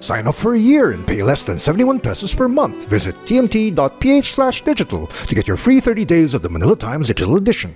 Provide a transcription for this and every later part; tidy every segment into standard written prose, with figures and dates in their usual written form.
Sign up for a year and pay less than 71 pesos per month. Visit tmt.ph/digital to get your free 30 days of the Manila Times Digital Edition.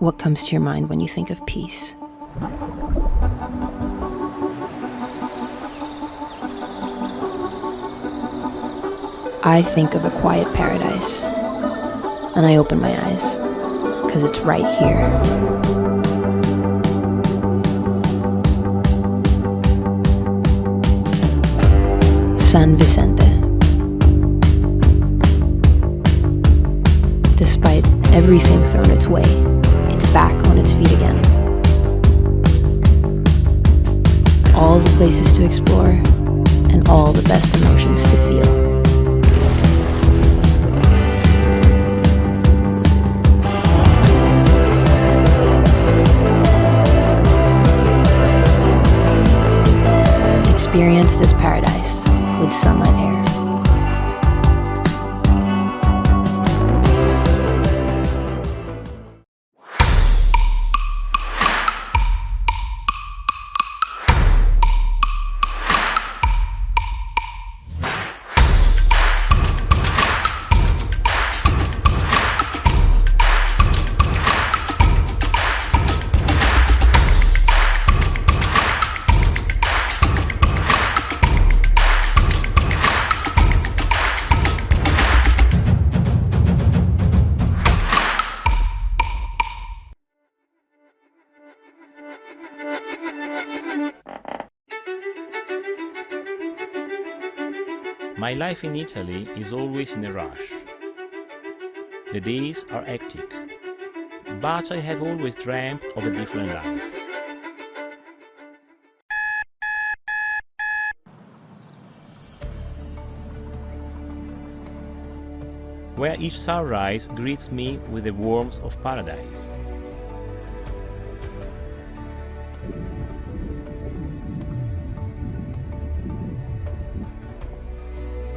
What comes to your mind when you think of peace? I think of a quiet paradise, and I open my eyes, because it's right here. San Vicente. Despite everything thrown its way, it's back on its feet again. All the places to explore, and all the best emotions to feel. Experience this paradise with Sunlight Air. My life in Italy is always in a rush. The days are hectic, but I have always dreamt of a different life. Where each sunrise greets me with the warmth of paradise.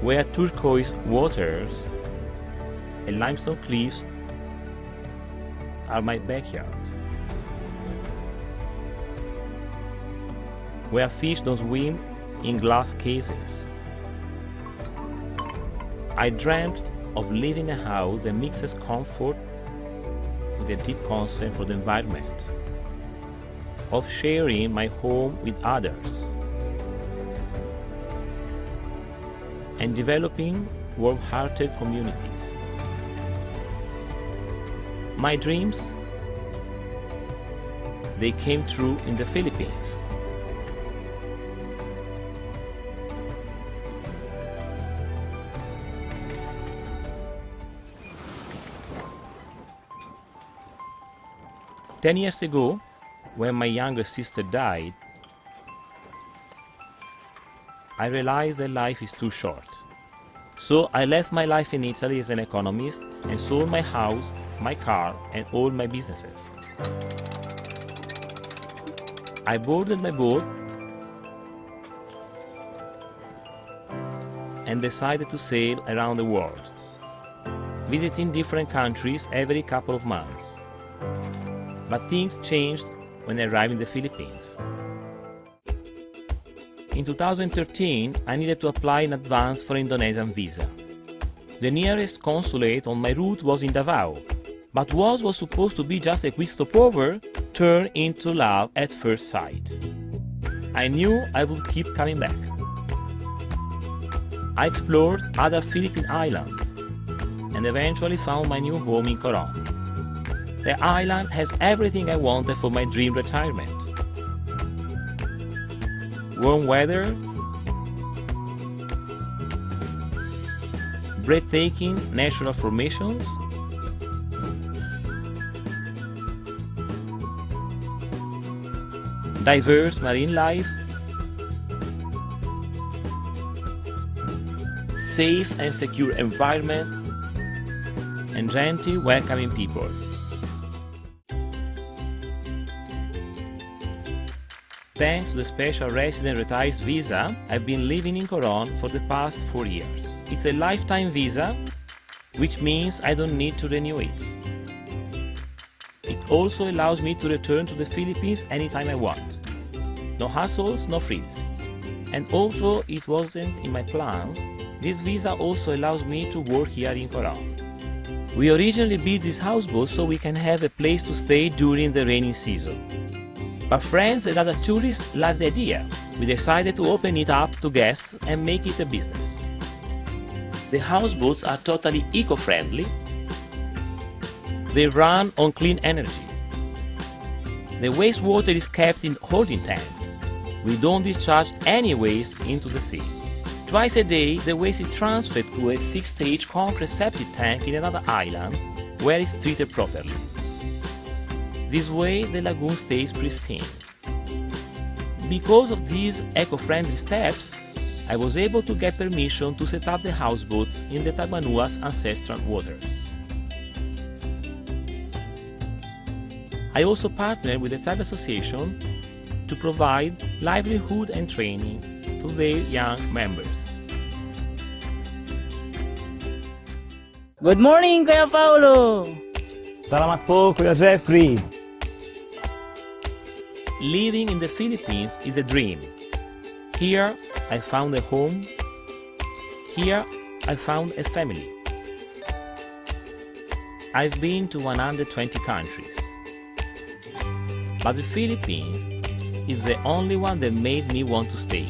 Where turquoise waters and limestone cliffs are my backyard. Where fish don't swim in glass cases. I dreamt of living in a house that mixes comfort with a deep concern for the environment, of sharing my home with others, and developing warm-hearted communities. My dreams, they came true in the Philippines. Ten years ago, when my younger sister died, I realized that life is too short. So I left my life in Italy as an economist and sold my house, my car, and all my businesses. I boarded my boat and decided to sail around the world, visiting different countries every couple of months. But things changed when I arrived in the Philippines. In 2013, I needed to apply in advance for an Indonesian visa. The nearest consulate on my route was in Davao, but what was supposed to be just a quick stopover turned into love at first sight. I knew I would keep coming back. I explored other Philippine islands and eventually found my new home in Coron. The island has everything I wanted for my dream retirement. Warm weather, breathtaking natural formations, diverse marine life, safe and secure environment, and gentle, welcoming people. Thanks to the special resident retirees visa, I've been living in Coron for the past 4 years. It's a lifetime visa, which means I don't need to renew it. It also allows me to return to the Philippines anytime I want. No hassles, no frills. And although it wasn't in my plans, this visa also allows me to work here in Coron. We originally built this houseboat so we can have a place to stay during the rainy season. But friends and other tourists liked the idea. We decided to open it up to guests and make it a business. The houseboats are totally eco-friendly. They run on clean energy. The wastewater is kept in holding tanks. We don't discharge any waste into the sea. Twice a day, the waste is transferred to a 6-stage concrete septic tank in another island, where it's treated properly. This way, the lagoon stays pristine. Because of these eco-friendly steps, I was able to get permission to set up the houseboats in the Tagmanua's ancestral waters. I also partnered with the Tribe Association to provide livelihood and training to their young members. Good morning, Kuya Paulo! Salamat po, Kuya Jeffrey! Living in the Philippines is a dream. Here, I found a home. Here, I found a family. I've been to 120 countries. But the Philippines is the only one that made me want to stay.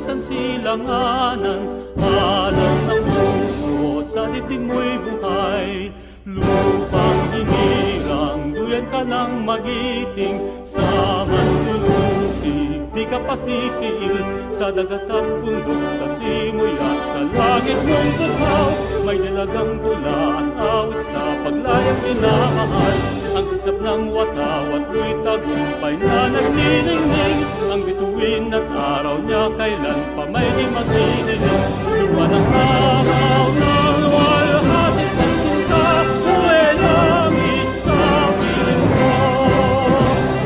san silanganan, alam ng puso sa dibdib mo'y buhay. Lupang hinirang, duyan ka ng magiting, sa manlulutig, di ka pasisiil, sa dagat at bundok, sa simoy at sa langit mong bukaw. May dalagang tula at awit sa paglayang minamahal. Ang kislap ng watawat mo'y tagumpay na nagniningning. Ang bituin at araw niya kailan pa may di magdidinig. Luma ng araw ng walhati at sinta, buhay langit sa piling mo.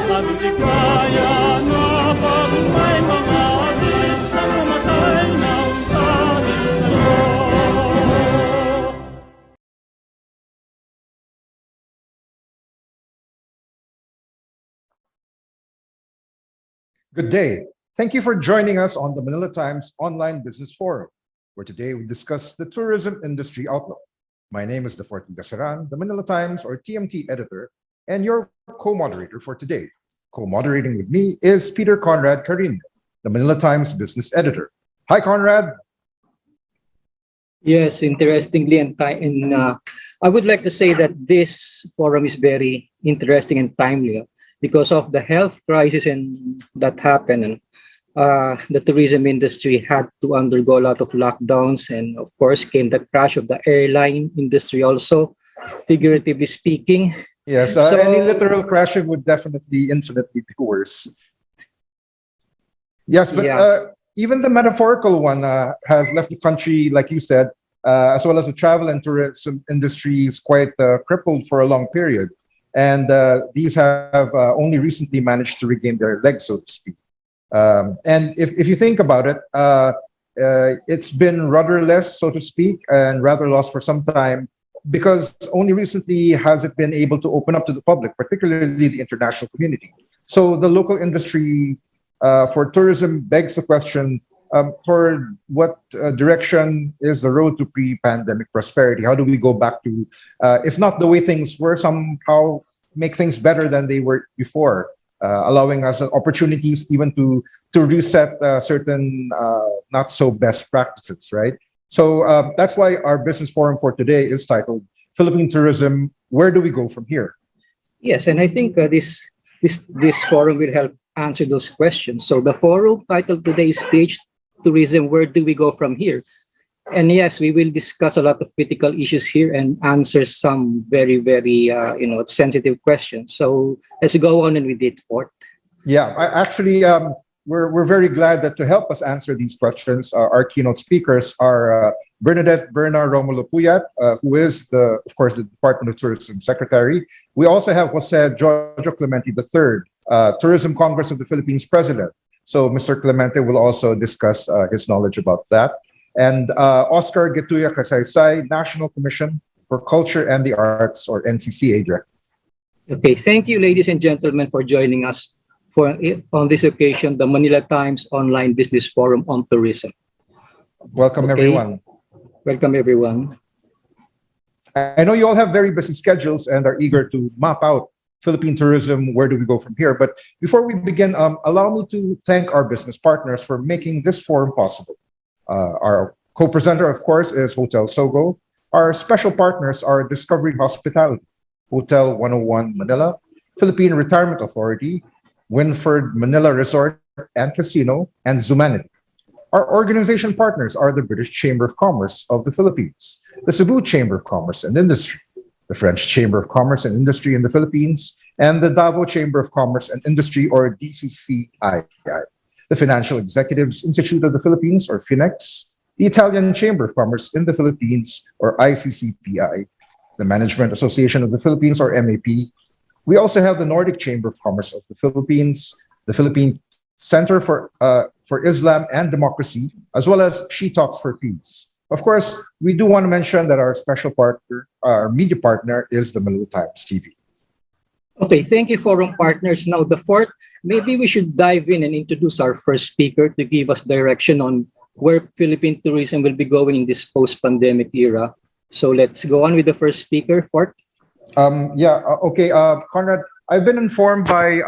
Aming ligaya na pag may mga alis na mamatay ng dahil sa'yo. Good day. Thank you for joining us on the Manila Times Online Business Forum, where today we discuss the tourism industry outlook. My name is Defort Gasaran, the Manila Times or TMT editor, and your co-moderator for today. Co-moderating with me is Peter Conrad Carino, the Manila Times business editor. Hi, Conrad. Yes, interestingly, I would like to say that this forum is very interesting and timely because of the health crisis that happened. And the tourism industry had to undergo a lot of lockdowns, and of course came the crash of the airline industry also, figuratively speaking. Yes, any literal crashing would definitely infinitely be worse. Yes, but even the metaphorical one has left the country, like you said, as well as the travel and tourism industry is quite crippled for a long period. And these have only recently managed to regain their legs, so to speak. And if you think about it, it's been rudderless, so to speak, and rather lost for some time, because only recently has it been able to open up to the public, particularly the international community. So the local industry for tourism begs the question, for what direction is the road to pre-pandemic prosperity? How do we go back to, if not the way things were, somehow make things better than they were before, allowing us opportunities even to reset certain not so best practices, right? So that's why our business forum for today is titled Philippine Tourism, Where Do We Go From Here? Yes, and I think this forum will help answer those questions. So the forum title today is PH Tourism, Where Do We Go From Here? And yes, we will discuss a lot of critical issues here and answer some very, very sensitive questions. So let's go on and with it, Fort. Yeah, we're very glad that to help us answer these questions, our keynote speakers are Bernadette Berna Romulo Puyat, who is of course, the Department of Tourism Secretary. We also have Jose Jojo Clemente III, Tourism Congress of the Philippines President. So Mr. Clemente will also discuss his knowledge about that. And Oscar Getuya Kasaysay, National Commission for Culture and the Arts, or NCCA Director. Okay, thank you, ladies and gentlemen, for joining us on this occasion, the Manila Times Online Business Forum on Tourism. Welcome, everyone. Welcome, everyone. I know you all have very busy schedules and are eager to map out Philippine tourism. Where do we go from here? But before we begin, allow me to thank our business partners for making this forum possible. Our co-presenter, of course, is Hotel Sogo. Our special partners are Discovery Hospitality, Hotel 101 Manila, Philippine Retirement Authority, Winford Manila Resort and Casino, and Zumanity. Our organization partners are the British Chamber of Commerce of the Philippines, the Cebu Chamber of Commerce and Industry, the French Chamber of Commerce and Industry in the Philippines, and the Davao Chamber of Commerce and Industry, or DCCI, the Financial Executives Institute of the Philippines, or FINEX, the Italian Chamber of Commerce in the Philippines, or ICCPI, the Management Association of the Philippines, or MAP. We also have the Nordic Chamber of Commerce of the Philippines, the Philippine Center for Islam and Democracy, as well as She Talks for Peace. Of course, we do want to mention that our special partner, our media partner, is the Manila Times TV. Okay, thank you, forum partners. Now, the fourth, maybe we should dive in and introduce our first speaker to give us direction on where Philippine tourism will be going in this post-pandemic era. So let's go on with the first speaker, Fort. Okay, Conrad, I've been informed by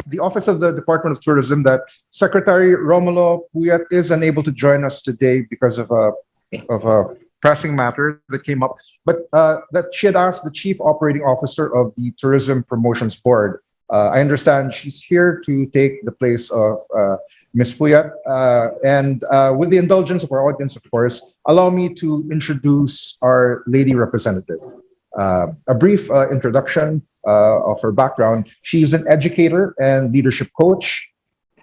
the Office of the Department of Tourism that Secretary Romulo Puyat is unable to join us today because of a pressing matter that came up, but that she had asked the Chief Operating Officer of the Tourism Promotions Board. I understand she's here to take the place of Ms. Puyat, and with the indulgence of our audience, of course, allow me to introduce our lady representative. A brief introduction of her background. She's an educator and leadership coach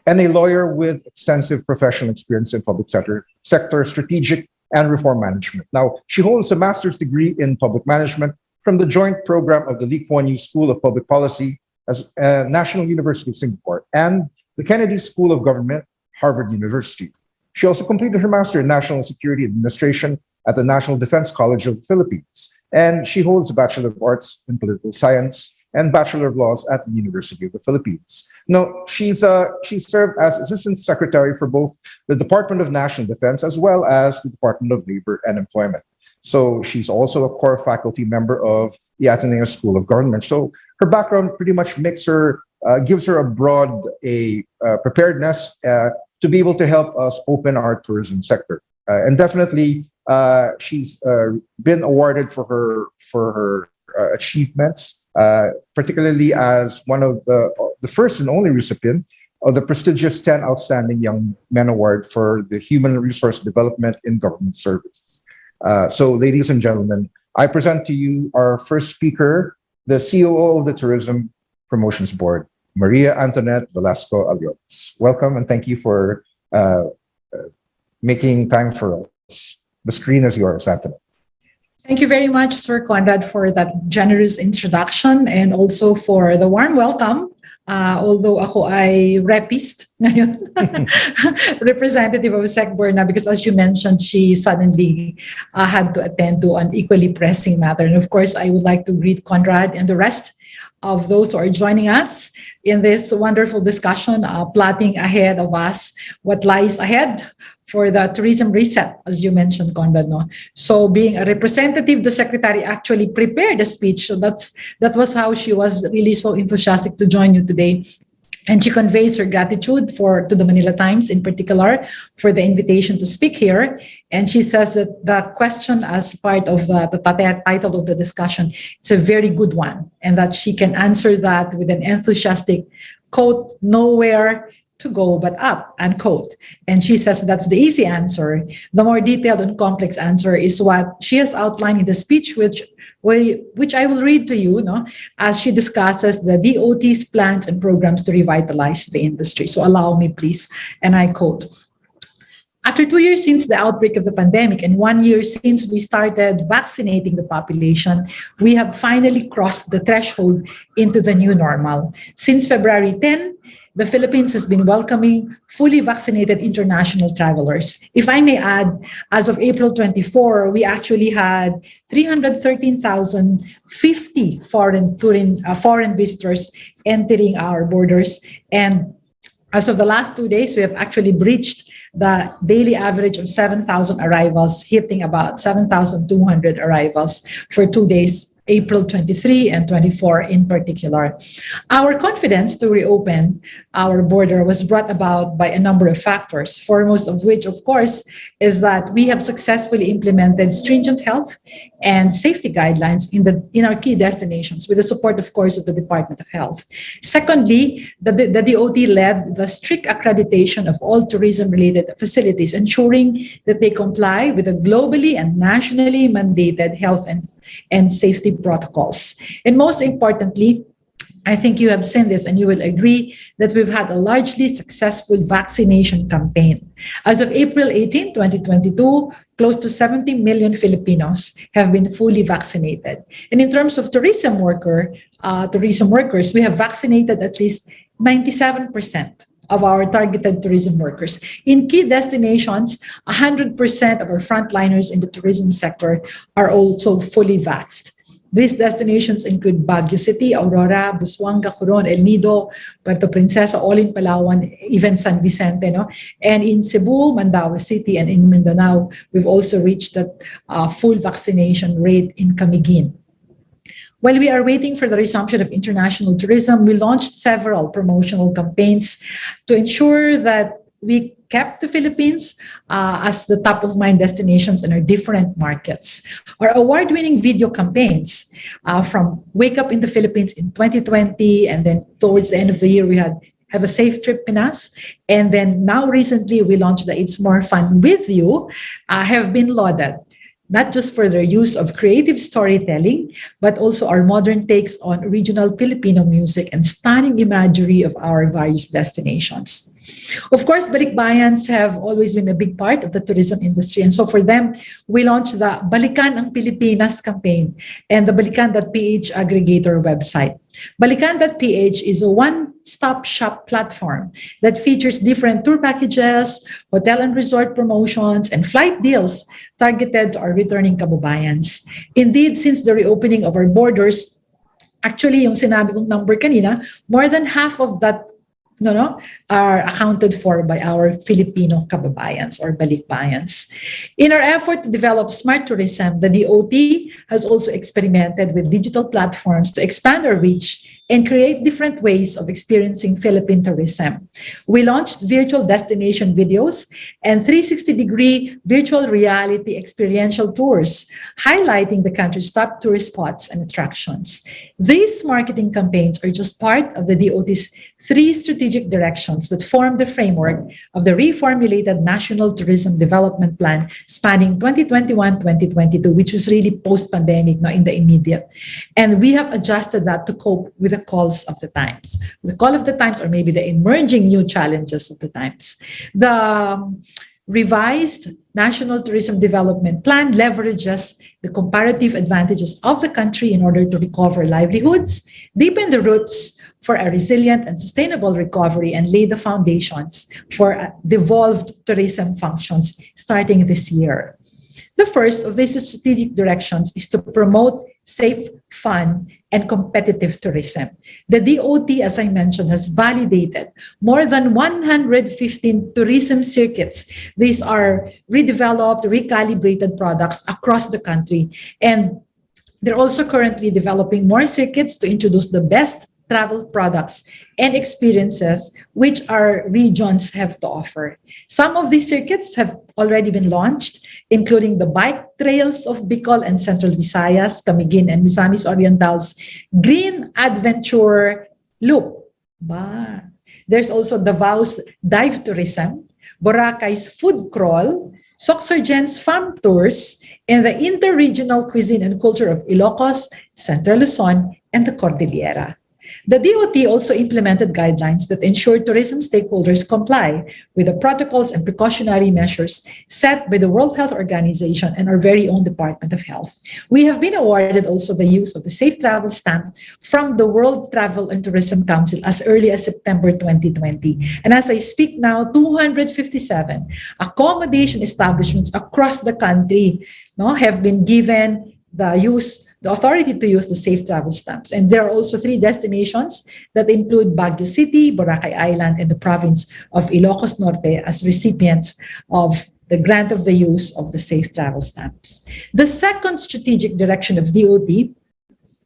and a lawyer with extensive professional experience in public sector, strategic and reform management. Now, she holds a master's degree in public management from the joint program of the Lee Kuan Yew School of Public Policy as National University of Singapore and the Kennedy School of Government, Harvard University. She also completed her master in national security administration at the National Defense College of the Philippines. And she holds a Bachelor of Arts in Political Science and Bachelor of Laws at the University of the Philippines. Now, she served as Assistant Secretary for both the Department of National Defense as well as the Department of Labor and Employment. So she's also a core faculty member of the Ateneo School of Government. So her background pretty much gives her a broad preparedness to be able to help us open our tourism sector. And definitely, she's been awarded for her achievements, particularly as one of the first and only recipient of the prestigious 10 Outstanding Young Men Award for the Human Resource Development in Government Service. So, ladies and gentlemen, I present to you our first speaker, the COO of the Tourism Promotions Board, Maria Antoinette Velasco Aliones. Welcome and thank you for making time for us. The screen is yours, Antoinette. Thank you very much, Sir Conrad, for that generous introduction and also for the warm welcome. Although ako ay repist ngayon, representative of Sec Borna, because as you mentioned, she suddenly had to attend to an equally pressing matter. And of course, I would like to greet Conrad and the rest of those who are joining us in this wonderful discussion, plotting ahead of us what lies ahead for the tourism reset, as you mentioned, Conrad. No? So being a representative, the secretary actually prepared a speech. So that was how she was really so enthusiastic to join you today. And she conveys her gratitude to the Manila Times in particular for the invitation to speak here. And she says that the question as part of the title of the discussion, it's a very good one. And that she can answer that with an enthusiastic quote, "Nowhere to go but up," unquote. And she says that's the easy answer. The more detailed and complex answer is what she has outlined in the speech, which I will read to you, as she discusses the DOT's plans and programs to revitalize the industry. So allow me, please. And I quote, "After 2 years since the outbreak of the pandemic and 1 year since we started vaccinating the population, we have finally crossed the threshold into the new normal. Since February 10, the Philippines has been welcoming fully vaccinated international travelers. If I may add, as of April 24, we actually had 313,050 foreign visitors entering our borders. And as of the last 2 days, we have actually breached the daily average of 7,000 arrivals, hitting about 7,200 arrivals for 2 days, April 23 and 24 in particular. Our confidence to reopen our border was brought about by a number of factors, foremost of which, of course, is that we have successfully implemented stringent health and safety guidelines in our key destinations with the support, of course, of the Department of Health. Secondly, the DOT led the strict accreditation of all tourism-related facilities, ensuring that they comply with the globally and nationally mandated health and safety protocols. And most importantly, I think you have seen this and you will agree that we've had a largely successful vaccination campaign. As of April 18, 2022, close to 70 million Filipinos have been fully vaccinated. And in terms of tourism workers, we have vaccinated at least 97% of our targeted tourism workers. In key destinations, 100% of our frontliners in the tourism sector are also fully vaxxed. These destinations include Baguio City, Aurora, Busuanga, Coron, El Nido, Puerto Princesa, all in Palawan, even San Vicente. And in Cebu, Mandaue City, and in Mindanao, we've also reached that full vaccination rate in Camiguin. While we are waiting for the resumption of international tourism, we launched several promotional campaigns to ensure that we kept the Philippines as the top of mind destinations in our different markets. Our award-winning video campaigns from Wake Up in the Philippines in 2020, and then towards the end of the year, we had Have a Safe Trip Pinas. And then now recently, we launched the It's More Fun With You, have been lauded, not just for their use of creative storytelling, but also our modern takes on regional Filipino music and stunning imagery of our various destinations. Of course, Balikbayans have always been a big part of the tourism industry. And so for them, we launched the Balikan ang Pilipinas campaign and the Balikan.ph aggregator website. Balikan.ph is a one-stop shop platform that features different tour packages, hotel and resort promotions, and flight deals targeted to our returning kababayans. Indeed, since the reopening of our borders, actually, yung sinabi kong number kanina, more than half of that are accounted for by our Filipino kababayans or balikbayans. In our effort to develop smart tourism, the DOT has also experimented with digital platforms to expand our reach and create different ways of experiencing Philippine tourism. We launched virtual destination videos and 360-degree virtual reality experiential tours, highlighting the country's top tourist spots and attractions. These marketing campaigns are just part of the DOT's 3 strategic directions that form the framework of the reformulated National Tourism Development Plan spanning 2021-2022, which was really post-pandemic, not in the immediate. And we have adjusted that to cope with the calls of the times. The call of the times, or maybe the emerging new challenges of the times. The revised National Tourism Development Plan leverages the comparative advantages of the country in order to recover livelihoods, deepen the roots for a resilient and sustainable recovery, and lay the foundations for devolved tourism functions starting this year. The first of these strategic directions is to promote safe, fun, and competitive tourism. The DOT, as I mentioned, has validated more than 115 tourism circuits. These are redeveloped, recalibrated products across the country. And they're also currently developing more circuits to introduce the best travel products and experiences which our regions have to offer. Some of these circuits have already been launched, including the bike trails of Bicol and Central Visayas, Camiguin and Misamis Oriental's Green Adventure Loop. There's also Davao's Dive Tourism, Boracay's Food Crawl, Soxargen's Farm Tours, and the interregional cuisine and culture of Ilocos, Central Luzon, and the Cordillera. The DOT also implemented guidelines that ensure tourism stakeholders comply with the protocols and precautionary measures set by the World Health Organization and our very own Department of Health. We have been awarded also the use of the Safe Travel Stamp from the World Travel and Tourism Council as early as September 2020. And as I speak now, 257 accommodation establishments across the country have been given the authority to use the Safe Travel Stamps. And there are also 3 destinations that include Baguio City, Boracay Island, and the province of Ilocos Norte as recipients of the grant of the use of the Safe Travel Stamps. The second strategic direction of DOT,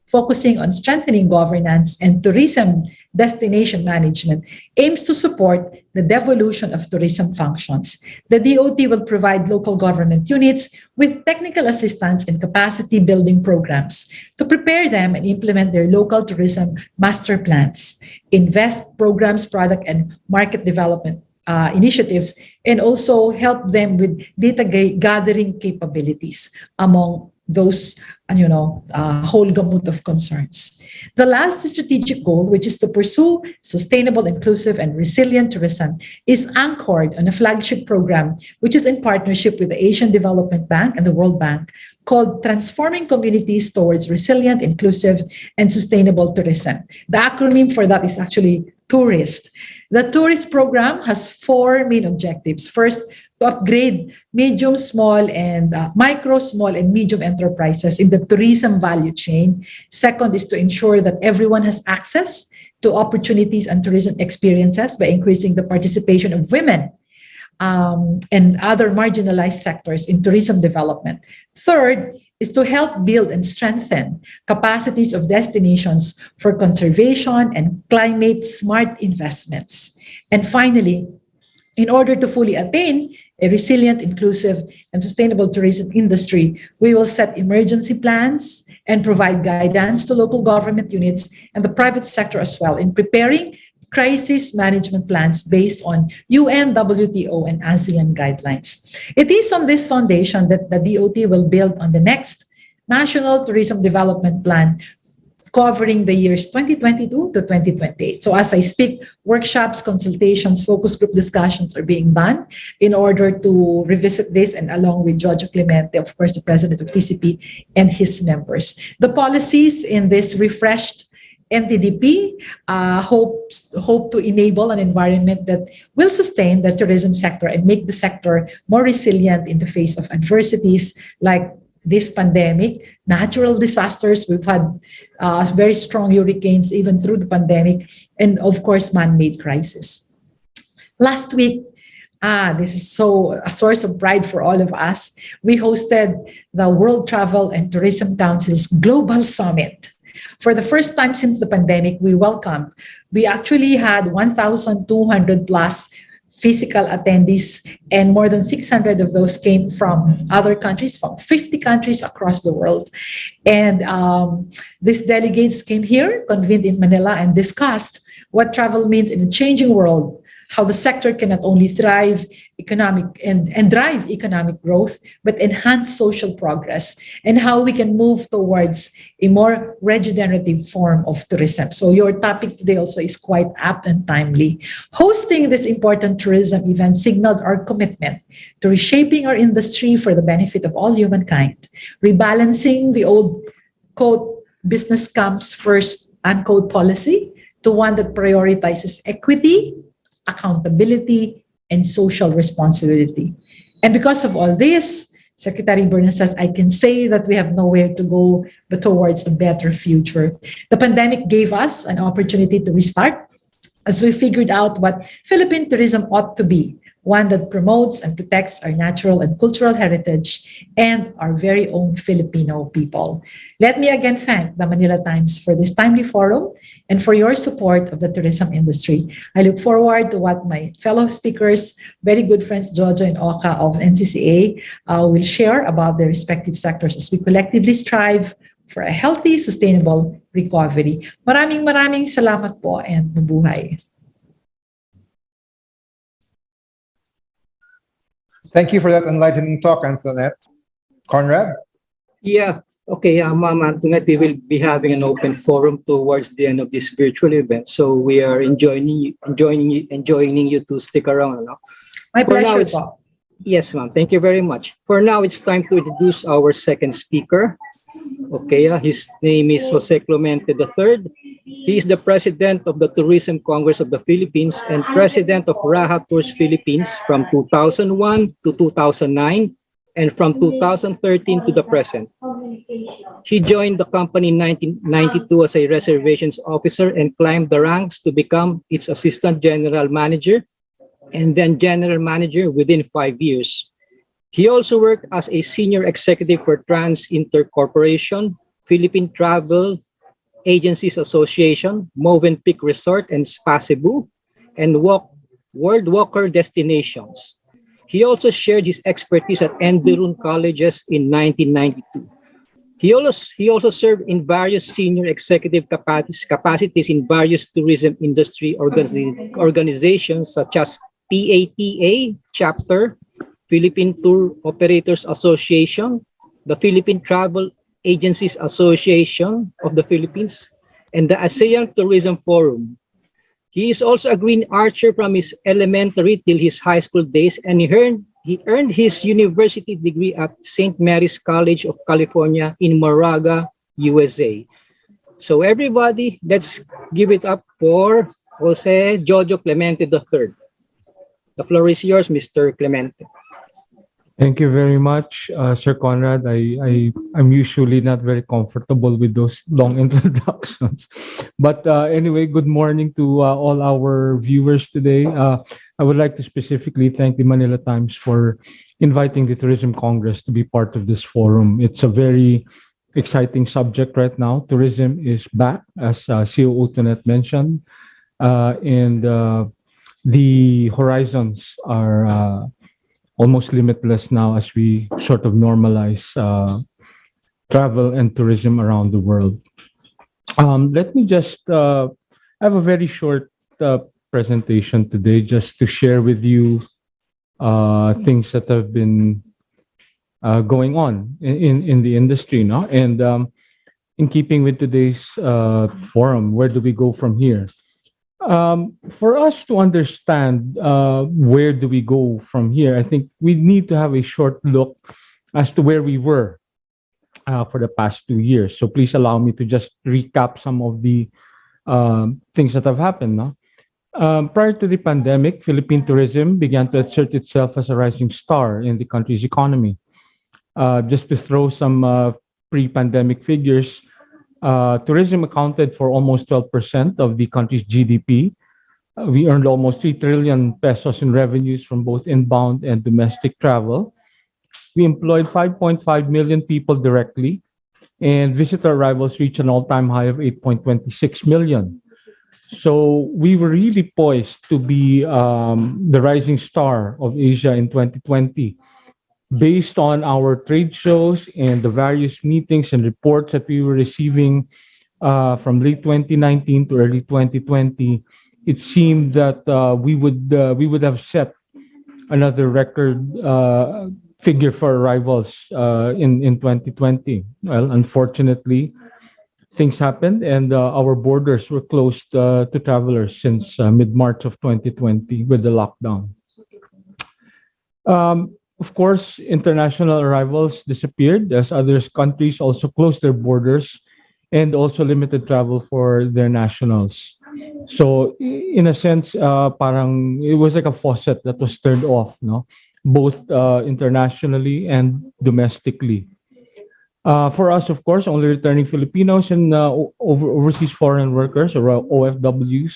focusing on strengthening governance and tourism destination management, aims to support the devolution of tourism functions. The DOT will provide local government units with technical assistance and capacity building programs to prepare them and implement their local tourism master plans, invest programs, product, and market development initiatives, and also help them with data gathering capabilities among those whole gamut of concerns. The last strategic goal, which is to pursue sustainable, inclusive, and resilient tourism, is anchored on a flagship program, which is in partnership with the Asian Development Bank and the World Bank, called Transforming Communities Towards Resilient, Inclusive, and Sustainable Tourism. The acronym for that is actually TOURIST. The TOURIST program has 4 main objectives. First, to upgrade medium, small, and micro, small, and medium enterprises in the tourism value chain. Second is to ensure that everyone has access to opportunities and tourism experiences by increasing the participation of women and other marginalized sectors in tourism development. Third is to help build and strengthen capacities of destinations for conservation and climate smart investments. And finally, in order to fully attain a resilient, inclusive, and sustainable tourism industry, we will set emergency plans and provide guidance to local government units and the private sector as well in preparing crisis management plans based on UN, WTO, and ASEAN guidelines. It is on this foundation that the DOT will build on the next National Tourism Development Plan covering the years 2022 to 2028. So as I speak, workshops, consultations, focus group discussions are being done in order to revisit this, and along with Jojo Clemente, of course, the president of TCP and his members. The policies in this refreshed NTDP hope to enable an environment that will sustain the tourism sector and make the sector more resilient in the face of adversities like this pandemic, natural disasters. We've had very strong hurricanes even through the pandemic, and of course, man-made crisis. Last week, this is so a source of pride for all of us. We hosted the World Travel and Tourism Council's Global Summit. For the first time since the pandemic, we actually had 1,200 plus physical attendees, and more than 600 of those came from other countries, from 50 countries across the world. And these delegates came here, convened in Manila, and discussed what travel means in a changing world, how the sector can not only thrive and drive economic growth, but enhance social progress, and how we can move towards a more regenerative form of tourism. So your topic today also is quite apt and timely. Hosting this important tourism event signaled our commitment to reshaping our industry for the benefit of all humankind, rebalancing the old, quote, business comes first, unquote, policy to one that prioritizes equity, accountability, and social responsibility. And because of all this, Secretary Berna says, I can say that we have nowhere to go but towards a better future. The pandemic gave us an opportunity to restart as we figured out what Philippine tourism ought to be, one that promotes and protects our natural and cultural heritage and our very own Filipino people. Let me again thank the Manila Times for this timely forum and for your support of the tourism industry. I look forward to what my fellow speakers, very good friends Jojo and Oka of NCCA, will share about their respective sectors as we collectively strive for a healthy, sustainable recovery. Maraming salamat po and mabuhay. Thank you for that enlightening talk, Antoinette. Conrad? Yeah, okay, Ma'am Antoinette, we will be having an open forum towards the end of this virtual event. So we are enjoining you to stick around. No? My pleasure. Yes, ma'am. Thank you very much. For now, it's time to introduce our second speaker. Okay, his name is Jose Clemente III. He is the president of the Tourism Congress of the Philippines and president of Raha Tours Philippines from 2001 to 2009 and from 2013 to the present. He joined the company in 1992 as a reservations officer and climbed the ranks to become its assistant general manager and then general manager within 5 years. He also worked as a senior executive for Trans Inter Corporation, Philippine Travel Agencies Association, Movenpick Resort and Spa Cebu, and World Walker Destinations. He also shared his expertise at Enderun Colleges in 1992. He also served in various senior executive capacities in various tourism industry organizations such as PATA Chapter, Philippine Tour Operators Association, the Philippine Travel Agencies Association of the Philippines, and the ASEAN Tourism Forum. He is also a green archer from his elementary till his high school days, and he earned his university degree at St. Mary's College of California in Moraga, USA. So everybody, let's give it up for Jose Jojo Clemente III. The floor is yours, Mr. Clemente. Thank you very much, Sir Conrad. I'm usually not very comfortable with those long introductions. But anyway, good morning to all our viewers today. I would like to specifically thank the Manila Times for inviting the Tourism Congress to be part of this forum. It's a very exciting subject right now. Tourism is back, as CEO Tonet mentioned, and the horizons are almost limitless now as we sort of normalize travel and tourism around the world. Let me just have a very short presentation today just to share with you things that have been going on in the industry now. And in keeping with today's forum, where do we go from here? For us to understand where do we go from here, I think we need to have a short look as to where we were for the past 2 years. So please allow me to just recap some of the things that have happened now. Prior to the pandemic, Philippine tourism began to assert itself as a rising star in the country's economy. Just to throw some pre-pandemic figures, tourism accounted for almost 12% of the country's GDP. We earned almost 3 trillion pesos in revenues from both inbound and domestic travel. We employed 5.5 million people directly, and visitor arrivals reached an all-time high of 8.26 million. So we were really poised to be the rising star of Asia in 2020. Based on our trade shows and the various meetings and reports that we were receiving from late 2019 to early 2020, it seemed that we would have set another record figure for arrivals in 2020. Well, unfortunately, things happened and our borders were closed to travelers since mid-March of 2020 with the lockdown. Of course, international arrivals disappeared as other countries also closed their borders and also limited travel for their nationals. So in a sense, parang it was like a faucet that was turned off, no? Both internationally and domestically. For us, of course, only returning Filipinos and overseas foreign workers, or OFWs,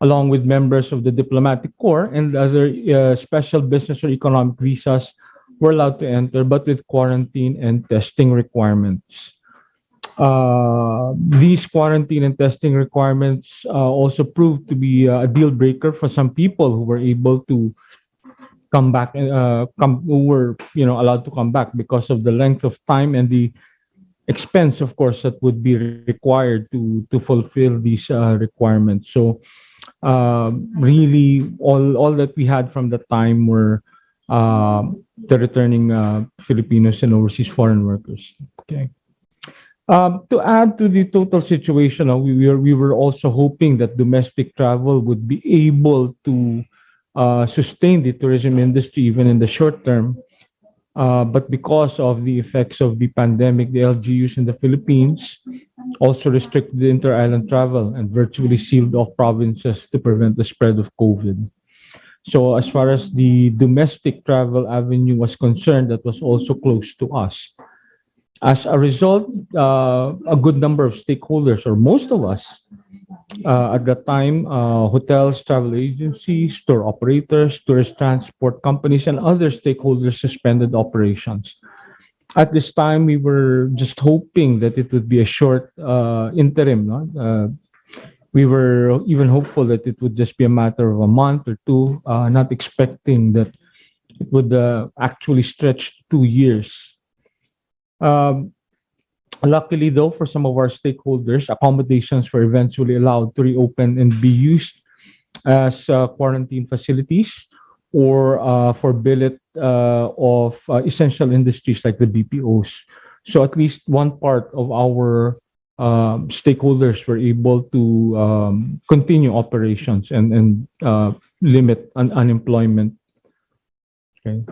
along with members of the diplomatic corps and other special business or economic visas were allowed to enter, but with quarantine and testing requirements. These quarantine and testing requirements also proved to be a deal breaker for some people who were able to come back, who were allowed to come back because of the length of time and the expense, of course, that would be required to fulfill these requirements. So really, all that we had from the time were the returning Filipinos and overseas foreign workers. Okay. To add to the total situation, we were also hoping that domestic travel would be able to sustain the tourism industry even in the short term. But because of the effects of the pandemic, the LGUs in the Philippines also restricted the inter-island travel and virtually sealed off provinces to prevent the spread of COVID. So as far as the domestic travel avenue was concerned, that was also closed to us. As a result, a good number of stakeholders, or most of us, at that time, hotels, travel agencies, tour operators, tourist transport companies, and other stakeholders suspended operations. At this time, we were just hoping that it would be a short interim. No? We were even hopeful that it would just be a matter of a month or two, not expecting that it would actually stretch 2 years. Luckily, though, for some of our stakeholders, accommodations were eventually allowed to reopen and be used as quarantine facilities or for billet of essential industries like the BPOs. So at least one part of our stakeholders were able to continue operations and limit unemployment. Okay.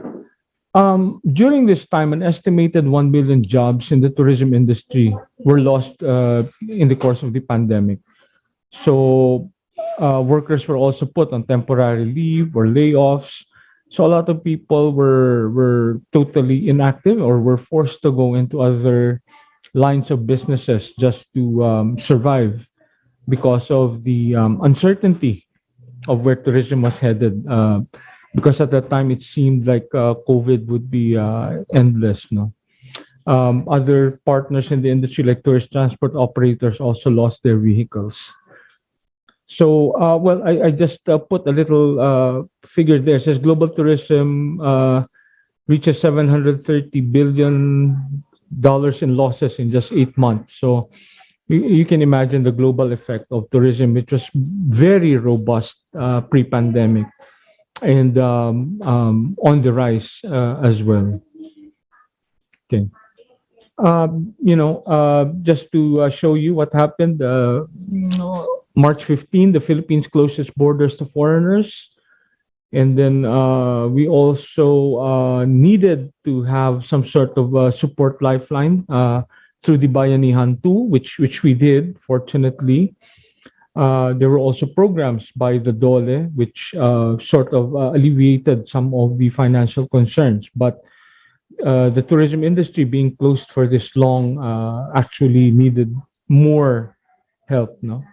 During this time, an estimated 1 million jobs in the tourism industry were lost in the course of the pandemic. So workers were also put on temporary leave or layoffs. So a lot of people were totally inactive or were forced to go into other lines of businesses just to survive because of the uncertainty of where tourism was headed. because at that time it seemed like COVID would be endless. No, other partners in the industry, like tourist transport operators, also lost their vehicles. So, well, I just put a little figure there. It says global tourism reaches $730 billion in losses in just 8 months. So you can imagine the global effect of tourism, which was very robust pre-pandemic and on the rise as well. Okay. Just to show you what happened, March 15, the Philippines closed its borders to foreigners. And then we also needed to have some sort of support lifeline through the Bayanihan 2, which we did, fortunately. There were also programs by the DOLE, which sort of alleviated some of the financial concerns. But the tourism industry being closed for this long actually needed more help, no?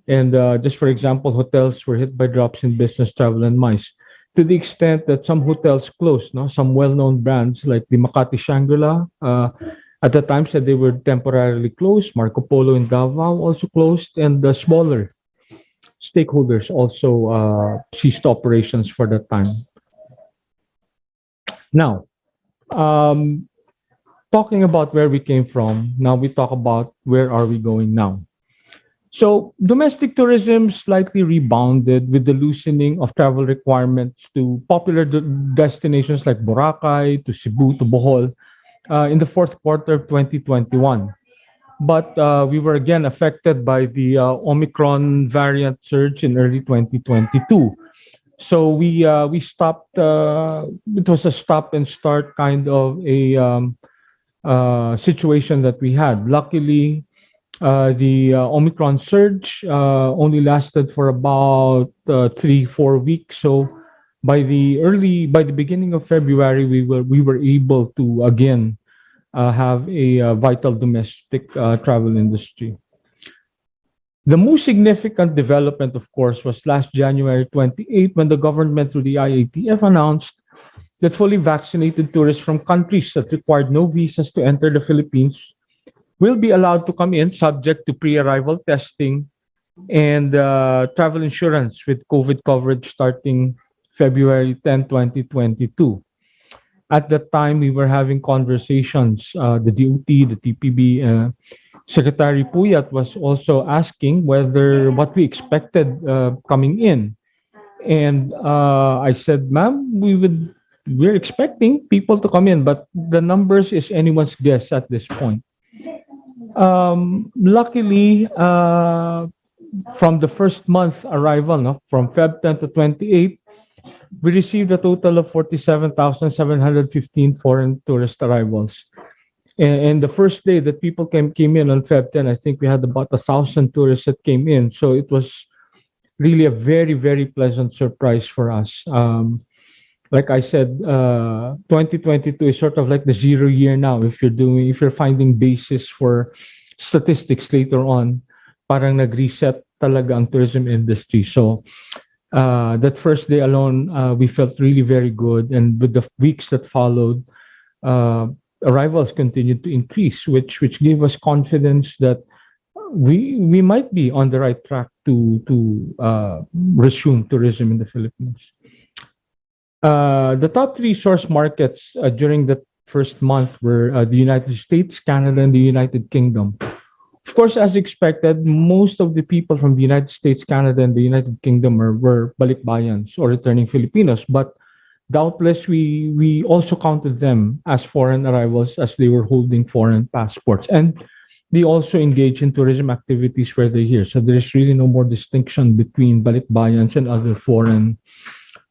And just for example, hotels were hit by drops in business travel and MICE to the extent that some hotels closed. No, some well-known brands like the Makati Shangri-La at the time said they were temporarily closed. Marco Polo in Davao also closed, and the smaller stakeholders also ceased operations for that time. Now, talking about where we came from, now we talk about where are we going now. So domestic tourism slightly rebounded with the loosening of travel requirements to popular destinations like Boracay, to Cebu, to Bohol in the fourth quarter of 2021. But we were again affected by the Omicron variant surge in early 2022. So we stopped. It was a stop and start kind of a situation that we had. Luckily, the Omicron surge only lasted for about 3-4 weeks. So by the beginning of February, we were able to again have a vital domestic travel industry. The most significant development, of course, was last January 28, when the government through the IATF announced that fully vaccinated tourists from countries that required no visas to enter the Philippines will be allowed to come in subject to pre-arrival testing and travel insurance with COVID coverage starting February 10, 2022. At that time, we were having conversations, the DOT, the TPB, Secretary Puyat was also asking what we expected coming in. And I said, ma'am, we're expecting people to come in, but the numbers is anyone's guess at this point. Luckily, from the first month arrival, no, from Feb 10 to 28, we received a total of 47,715 foreign tourist arrivals. And the first day that people came in on Feb 10, I think we had about 1,000 tourists that came in. So it was really a very, very pleasant surprise for us. Like I said, 2022 is sort of like the 0 year now. If you're finding basis for statistics later on, parang nag-reset talaga ang tourism industry. So that first day alone, we felt really very good. And with the weeks that followed, arrivals continued to increase, which gave us confidence that we might be on the right track to resume tourism in the Philippines. The top 3 source markets during the first month were the United States, Canada, and the United Kingdom. Of course, as expected, most of the people from the United States, Canada, and the United Kingdom were balikbayans or returning Filipinos, but doubtless we also counted them as foreign arrivals as they were holding foreign passports, and they also engage in tourism activities where they're here. So there is really no more distinction between balikbayans and other foreign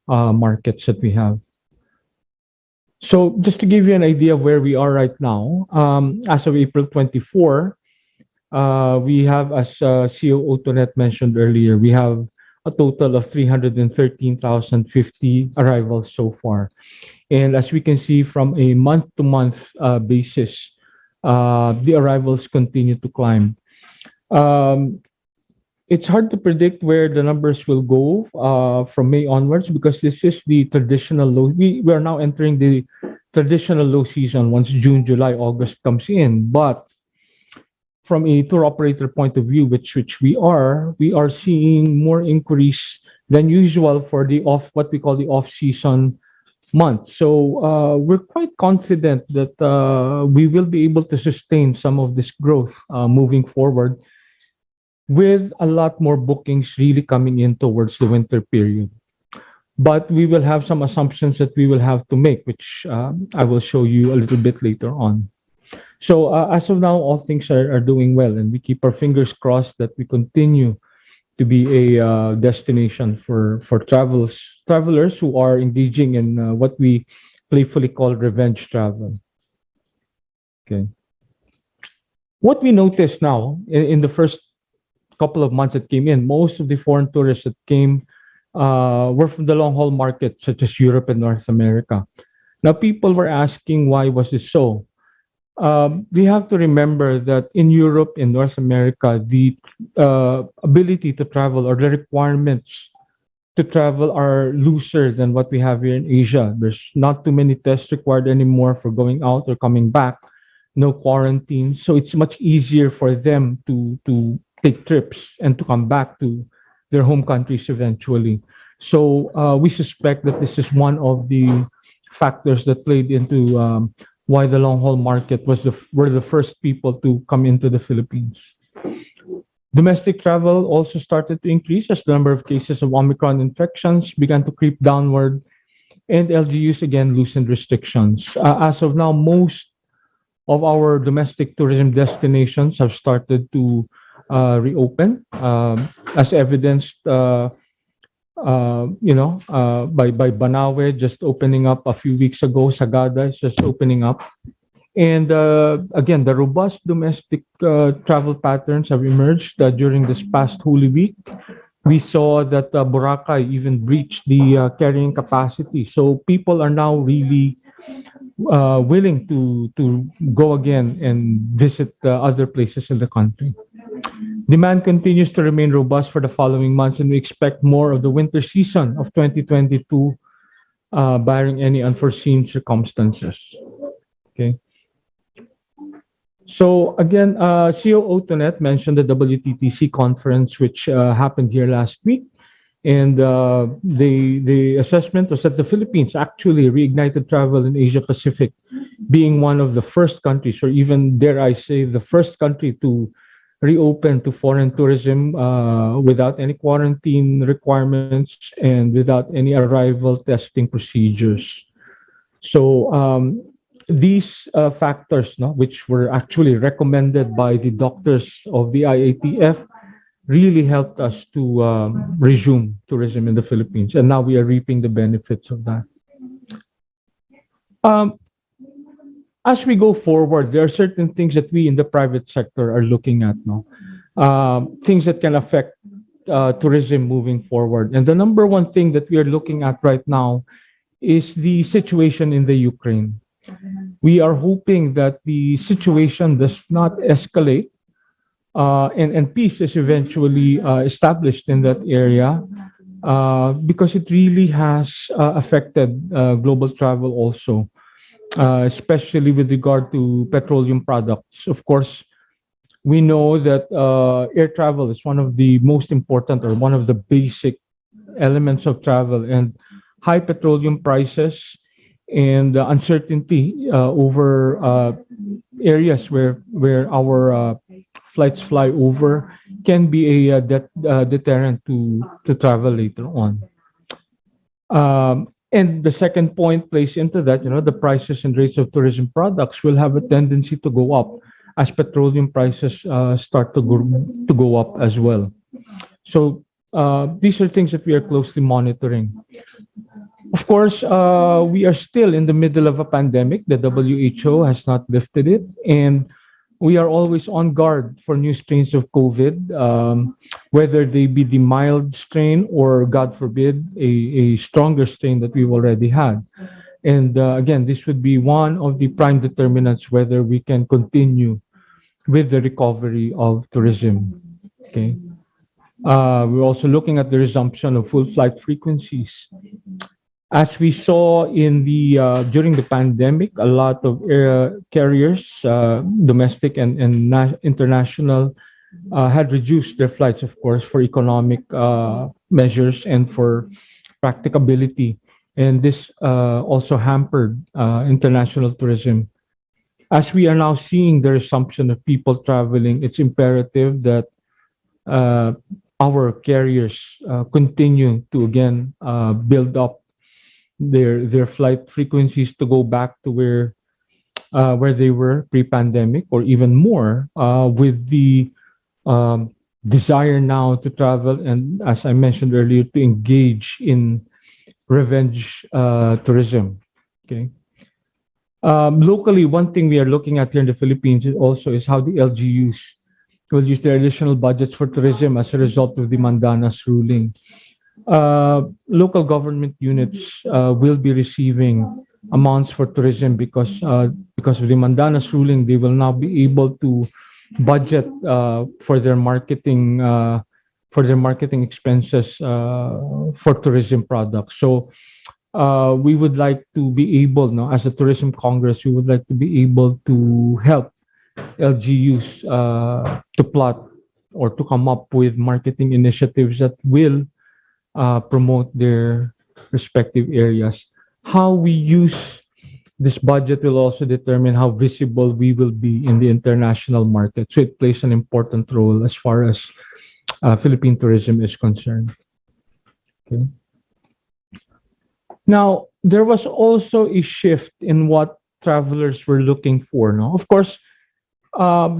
markets that we have. So just to give you an idea of where we are right now, as of April 24, we have, as COO Tonet mentioned earlier, we have a total of 313,050 arrivals so far. And as we can see from a month-to-month basis, the arrivals continue to climb. it's hard to predict where the numbers will go from May onwards because this is the traditional low. We are now entering the traditional low season once June, July, August comes in. But from a tour operator point of view, which we are seeing more increase than usual for the what we call the off-season month. So we're quite confident that we will be able to sustain some of this growth moving forward, with a lot more bookings really coming in towards the winter period. But we will have some assumptions that we will have to make, which I will show you a little bit later on. So as of now, all things are doing well, and we keep our fingers crossed that we continue to be a destination for travelers who are engaging in what we playfully call revenge travel. Okay. What we noticed now in the first couple of months that came in, most of the foreign tourists that came were from the long haul market, such as Europe and North America. Now, people were asking why was this so? We have to remember that in Europe, in North America, the ability to travel or the requirements to travel are looser than what we have here in Asia. There's not too many tests required anymore for going out or coming back, no quarantine. So it's much easier for them to take trips and to come back to their home countries eventually. So we suspect that this is one of the factors that played into why the long haul market were the first people to come into the Philippines. Domestic travel also started to increase as the number of cases of Omicron infections began to creep downward, and LGUs again loosened restrictions. As of now, most of our domestic tourism destinations have started to reopen, as evidenced by Banawe just opening up a few weeks ago. Sagada is just opening up. And again, the robust domestic travel patterns have emerged during this past Holy Week. We saw that Boracay even breached the carrying capacity. So people are now really willing to go again and visit other places in the country. Demand continues to remain robust for the following months, and we expect more of the winter season of 2022, barring any unforeseen circumstances. Okay. So again, COO Tonet mentioned the WTTC conference, which happened here last week, and the assessment was that the Philippines actually reignited travel in Asia Pacific, being one of the first countries, or even dare I say, the first country to reopen to foreign tourism without any quarantine requirements and without any arrival testing procedures. So these factors, which were actually recommended by the doctors of the IATF, really helped us to resume tourism in the Philippines, and now we are reaping the benefits of that. As we go forward, there are certain things that we in the private sector are looking at now, things that can affect tourism moving forward. And the number one thing that we are looking at right now is the situation in the Ukraine. We are hoping that the situation does not escalate and peace is eventually established in that area, because it really has affected global travel also. Especially with regard to petroleum products. Of course, we know that air travel is one of the most important or one of the basic elements of travel, and high petroleum prices and uncertainty over areas where our flights fly over can be a deterrent to travel later on. And the second point plays into that, the prices and rates of tourism products will have a tendency to go up as petroleum prices start to go up as well. So these are things that we are closely monitoring. Of course, we are still in the middle of a pandemic. The WHO has not lifted it, and we are always on guard for new strains of COVID, whether they be the mild strain or, God forbid, a stronger strain that we've already had. And again, this would be one of the prime determinants whether we can continue with the recovery of tourism. Okay. We're also looking at the resumption of full flight frequencies. As we saw in the during the pandemic, a lot of air carriers, domestic and international, had reduced their flights, of course, for economic measures and for practicability. And this also hampered international tourism. As we are now seeing the resumption of people traveling, it's imperative that our carriers continue to again build up their flight frequencies to go back to where they were pre-pandemic or even more, with the desire now to travel and, as I mentioned earlier, to engage in revenge tourism. Okay. Locally, one thing we are looking at here in the Philippines is how the LGUs will use their additional budgets for tourism as a result of the Mandanas ruling. Local government units will be receiving amounts for tourism because of the Mandanas ruling. They will now be able to budget for their marketing expenses for tourism products. So we would like to be able, no, as a tourism congress, we would like to be able to help LGUs to plot or to come up with marketing initiatives that will promote their respective areas. How we use this budget will also determine how visible we will be in the international market. So it plays an important role as far as Philippine tourism is concerned. Okay. Now, there was also a shift in what travelers were looking for. No, of course,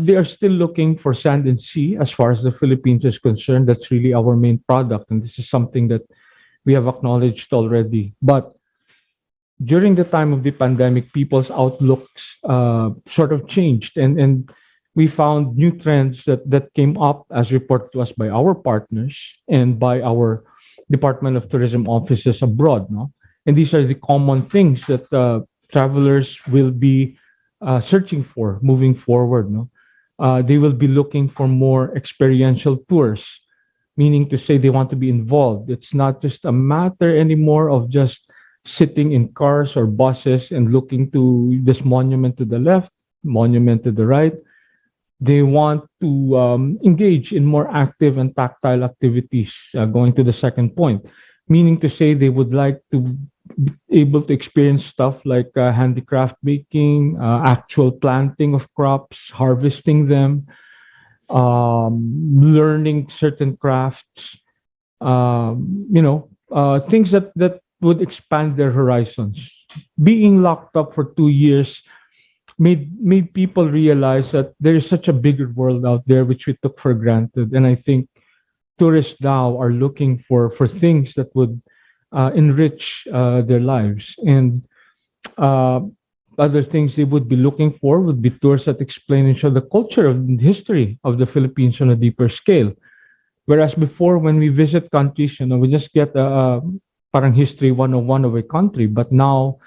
they are still looking for sand and sea as far as the Philippines is concerned. That's really our main product, and this is something that we have acknowledged already. But during the time of the pandemic, people's outlooks sort of changed, and we found new trends that came up as reported to us by our partners and by our Department of Tourism offices abroad. No? And these are the common things that travelers will be searching for moving forward. No? They will be looking for more experiential tours, meaning to say they want to be involved. It's not just a matter anymore of just sitting in cars or buses and looking to this monument to the left, monument to the right. They want to engage in more active and tactile activities, going to the second point, meaning to say they would like to be able to experience stuff like handicraft making, actual planting of crops, harvesting them, learning certain crafts, things that would expand their horizons. Being locked up for 2 years made people realize that there is such a bigger world out there which we took for granted. And I think tourists now are looking for things that would enrich their lives. And other things they would be looking for would be tours that explain and show the culture and history of the Philippines on a deeper scale. Whereas before, when we visit countries, we just get parang history 101 of a country. But now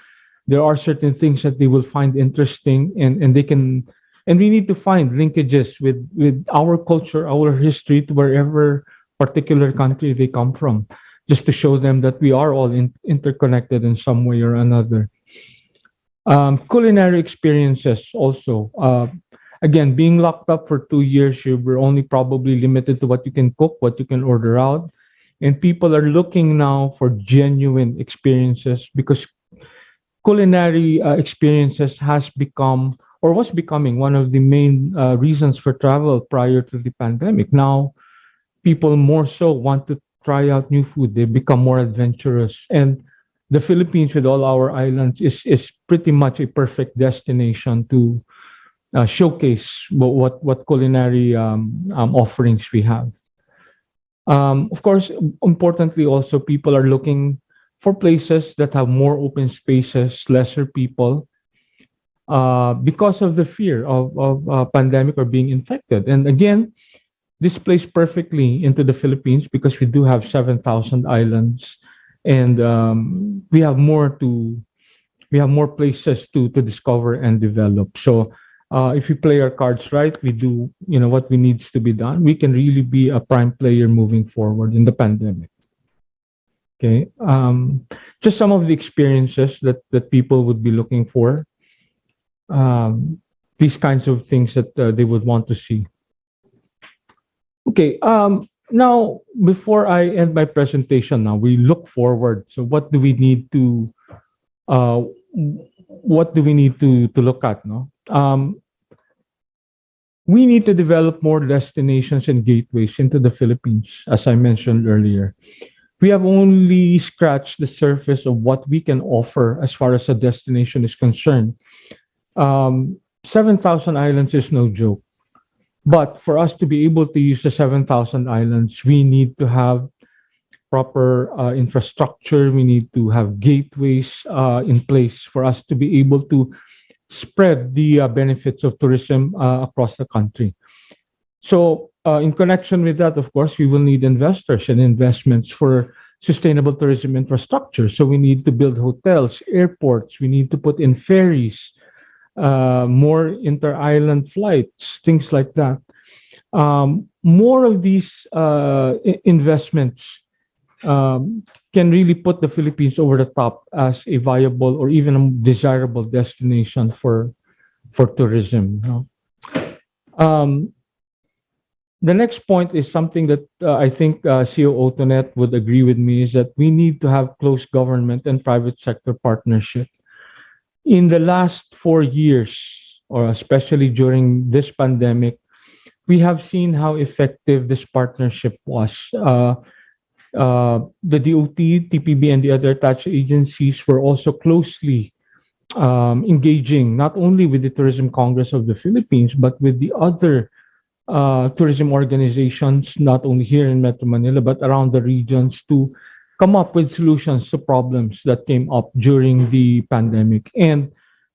there are certain things that they will find interesting, and they can, and we need to find linkages with our culture, our history, to wherever particular country they come from, just to show them that we are all interconnected in some way or another. Culinary experiences also. Again, being locked up for 2 years, you were only probably limited to what you can cook, what you can order out. And people are looking now for genuine experiences, because culinary experiences has become, or was becoming, one of the main reasons for travel prior to the pandemic. Now, people more so want to try out new food. They become more adventurous. And the Philippines, with all our islands, is pretty much a perfect destination to showcase what culinary offerings we have. Of course, importantly, also, people are looking for places that have more open spaces, lesser people, because of the fear of pandemic or being infected. And again, this plays perfectly into the Philippines because we do have 7,000 islands, and we have more places to discover and develop. So If we play our cards right, we do, what we needs to be done, we can really be a prime player moving forward in the pandemic. Okay. Just some of the experiences that people would be looking for. These kinds of things that they would want to see. Okay. Now, before I end my presentation, now we look forward. So, what do we need to look at? No, we need to develop more destinations and gateways into the Philippines, as I mentioned earlier. We have only scratched the surface of what we can offer as far as a destination is concerned. 7,000 islands is no joke. But for us to be able to use the 7,000 islands, we need to have proper infrastructure. We need to have gateways in place for us to be able to spread the benefits of tourism across the country. So in connection with that, of course, we will need investors and investments for sustainable tourism infrastructure. So we need to build hotels, airports. We need to put in ferries, more inter-island flights, things like that. More of these investments can really put the Philippines over the top as a viable or even a desirable destination for tourism. The next point is something that I think CEO Otonet would agree with me, is that we need to have close government and private sector partnership. In the last 4 years, or especially during this pandemic, we have seen how effective this partnership was. The DOT, TPB, and the other attached agencies were also closely engaging not only with the Tourism Congress of the Philippines, but with the other tourism organizations, not only here in Metro Manila, but around the regions, to come up with solutions to problems that came up during the pandemic. And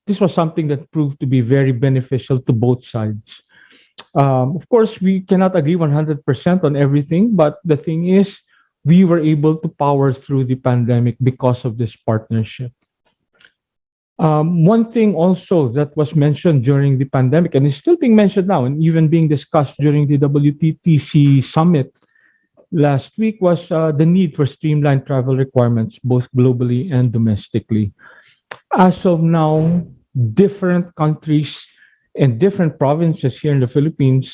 this was something that proved to be very beneficial to both sides. Of course, we cannot agree 100% on everything, but the thing is, we were able to power through the pandemic because of this partnership. One thing also that was mentioned during the pandemic, and is still being mentioned now, and even being discussed during the WTTC summit last week, was the need for streamlined travel requirements, both globally and domestically. As of now, different countries and different provinces here in the Philippines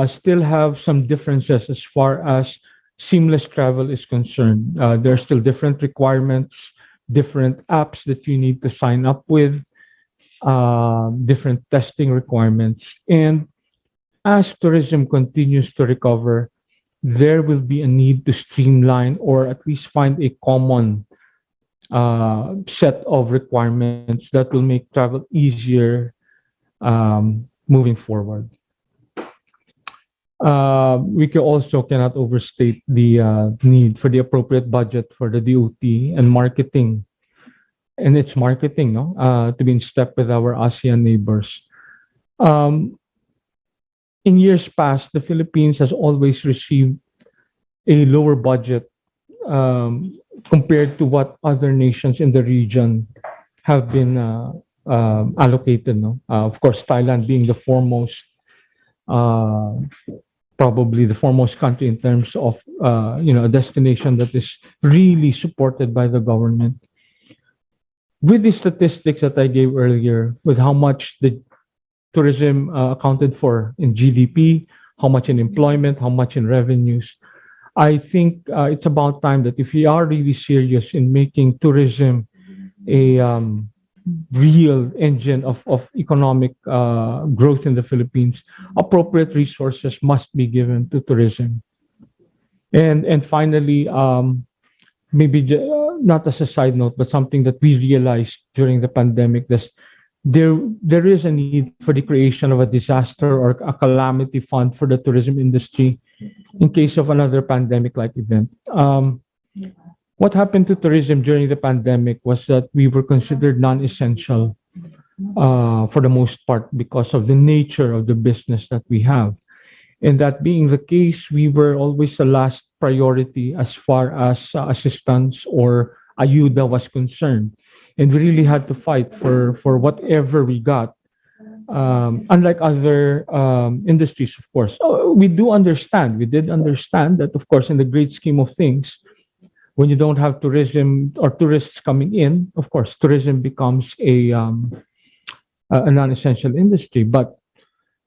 still have some differences as far as seamless travel is concerned. There are still different requirements, different apps that you need to sign up with, different testing requirements. And as tourism continues to recover, there will be a need to streamline or at least find a common set of requirements that will make travel easier moving forward. We also cannot overstate the need for the appropriate budget for the DOT and marketing, and its marketing, to be in step with our ASEAN neighbors. In years past, the Philippines has always received a lower budget compared to what other nations in the region have been allocated. Of course, Thailand being the foremost, probably the foremost country in terms of a destination that is really supported by the government. With the statistics that I gave earlier, with how much the tourism accounted for in GDP, how much in employment, how much in revenues, I think it's about time that if we are really serious in making tourism a real engine of economic growth in the Philippines, appropriate resources must be given to tourism. And finally, maybe not as a side note, but something that we realized during the pandemic, there is a need for the creation of a disaster or a calamity fund for the tourism industry in case of another pandemic-like event. What happened to tourism during the pandemic was that we were considered non-essential for the most part because of the nature of the business that we have. And that being the case, we were always the last priority as far as assistance or ayuda was concerned. And we really had to fight for whatever we got unlike other industries, of course. So we do understand, we did understand that, of course, in the great scheme of things, when you don't have tourism or tourists coming in, of course, tourism becomes a non-essential industry. But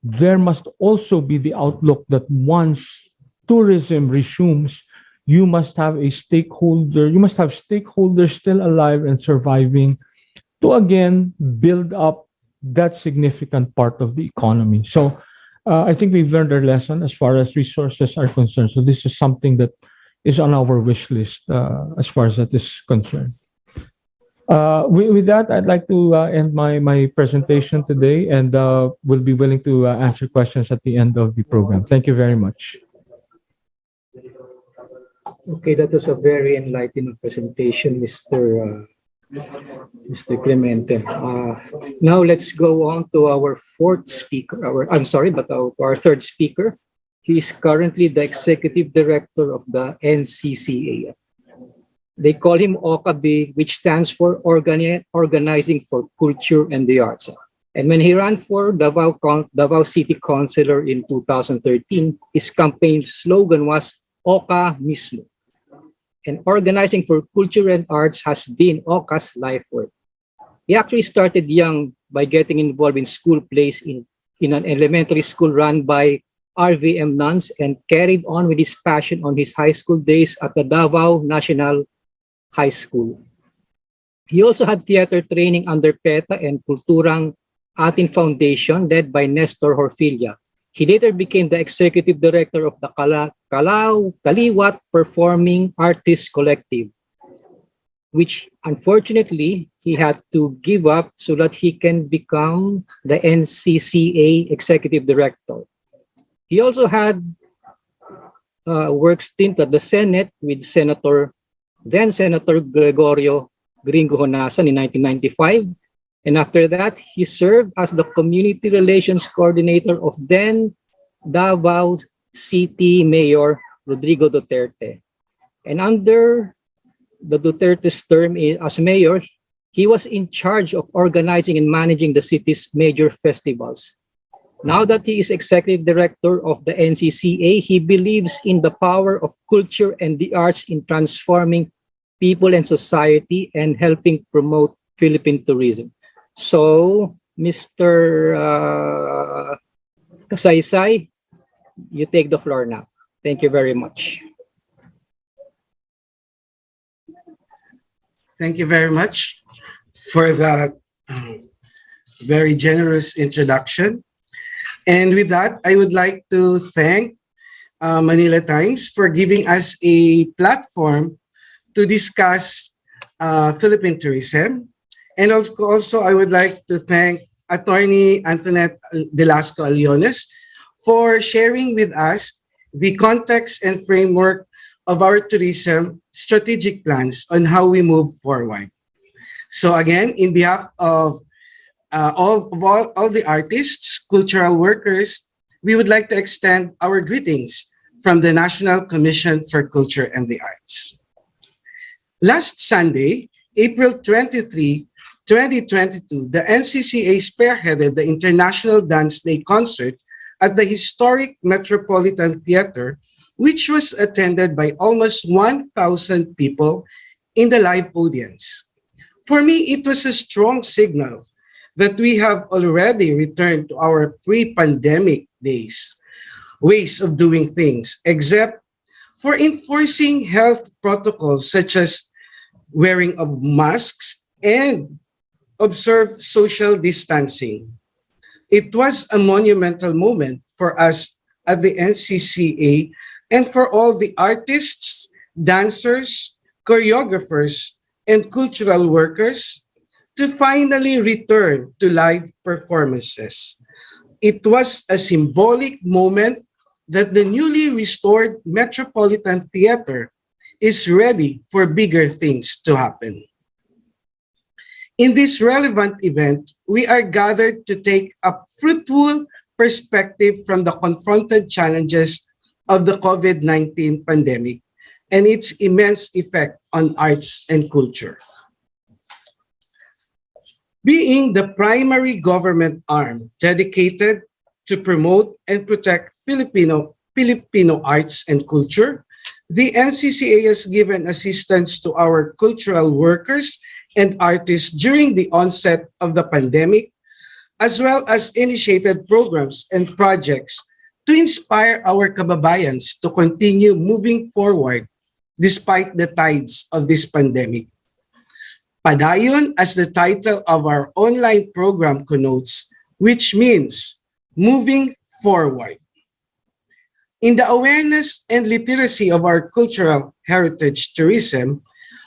there must also be the outlook that once tourism resumes, you must have stakeholders still alive and surviving to again build up that significant part of the economy. So I think we've learned our lesson as far as resources are concerned. So this is something that is on our wish list as far as that is concerned. With that, I'd like to end my presentation today, and will be willing to answer questions at the end of the program. Thank you very much. Okay, that was a very enlightening presentation, Mr. Clemente. Now let's go on to our fourth speaker. Our third speaker. He is currently the executive director of the NCCA. They call him OCAB, which stands for Organizing for Culture and the Arts. And when he ran for Davao City Councilor in 2013, his campaign slogan was OCA mismo. And Organizing for Culture and Arts has been OCA's life work. He actually started young by getting involved in school plays in an elementary school run by RVM nuns, and carried on with his passion on his high school days at the Davao National High School. He also had theater training under PETA and Kulturang Atin Foundation, led by Nestor Horfilia. He later became the executive director of the Kaliwat Performing Artists Collective, which unfortunately he had to give up so that he can become the NCCA executive director. He also had work stint at the Senate with then Senator Gregorio Gringo Honasan in 1995. And after that, he served as the community relations coordinator of then Davao City Mayor Rodrigo Duterte. And under the Duterte's term as mayor, he was in charge of organizing and managing the city's major festivals. Now that he is executive director of the NCCA, he believes in the power of culture and the arts in transforming people and society and helping promote Philippine tourism. So, Mr. Kasaysay, you take the floor now. Thank you very much. Thank you very much for that very generous introduction. And with that, I would like to thank Manila Times for giving us a platform to discuss Philippine tourism. And also, I would like to thank Attorney Antoinette Velasco Aliones for sharing with us the context and framework of our tourism strategic plans on how we move forward. So again, in behalf of all the artists, cultural workers, we would like to extend our greetings from the National Commission for Culture and the Arts. Last Sunday, April 23, 2022, the NCCA spearheaded the International Dance Day concert at the historic Metropolitan Theater, which was attended by almost 1,000 people in the live audience. For me, it was a strong signal that we have already returned to our pre-pandemic ways of doing things, except for enforcing health protocols such as wearing of masks and observe social distancing. It was a monumental moment for us at the NCCA and for all the artists, dancers, choreographers, and cultural workers to finally return to live performances. It was a symbolic moment that the newly restored Metropolitan Theater is ready for bigger things to happen. In this relevant event, we are gathered to take a fruitful perspective from the confronted challenges of the COVID-19 pandemic and its immense effect on arts and culture. being the primary government arm dedicated to promote and protect Filipino arts and culture, the NCCA has given assistance to our cultural workers and artists during the onset of the pandemic, as well as initiated programs and projects to inspire our kababayans to continue moving forward despite the tides of this pandemic. Padayon, as the title of our online program connotes, which means moving forward. In the awareness and literacy of our cultural heritage tourism,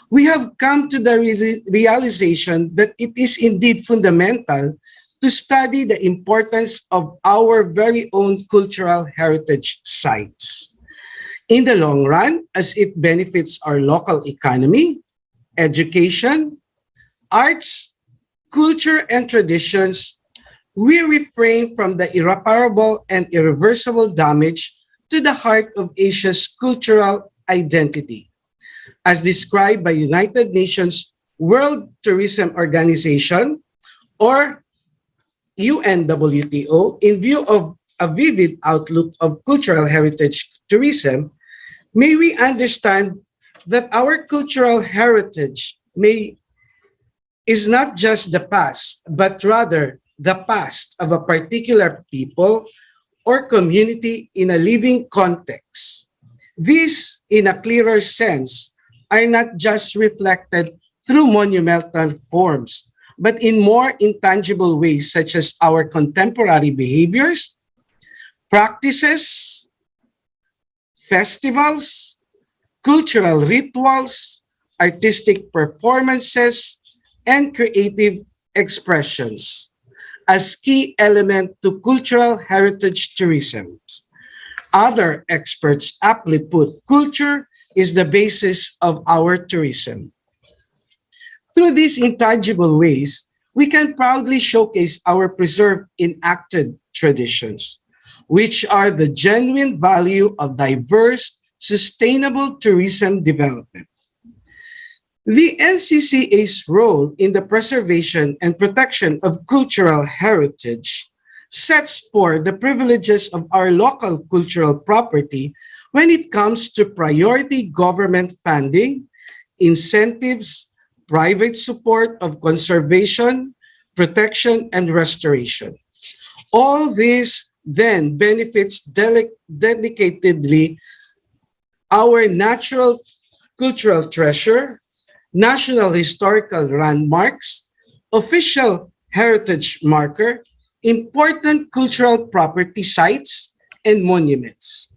we have come to the realization that it is indeed fundamental to study the importance of our very own cultural heritage sites. In the long run, as it benefits our local economy, education, arts, culture, and traditions, we refrain from the irreparable and irreversible damage to the heart of Asia's cultural identity, as described by United Nations World Tourism Organization, or UNWTO, in view of a vivid outlook of cultural heritage tourism. May we understand that our cultural heritage is not just the past, but rather the past of a particular people or community in a living context. These, in a clearer sense, are not just reflected through monumental forms, but in more intangible ways, such as our contemporary behaviors, practices, festivals, cultural rituals, artistic performances, and creative expressions as key element to cultural heritage tourism. Other experts aptly put, culture is the basis of our tourism. Through these intangible ways, we can proudly showcase our preserved enacted traditions, which are the genuine value of diverse, sustainable tourism development. The NCCA's role in the preservation and protection of cultural heritage sets forth the privileges of our local cultural property when it comes to priority government funding, incentives, private support of conservation, protection, and restoration. All this then benefits dedicatedly our natural cultural treasure, national historical landmarks, official heritage marker, important cultural property sites, and monuments.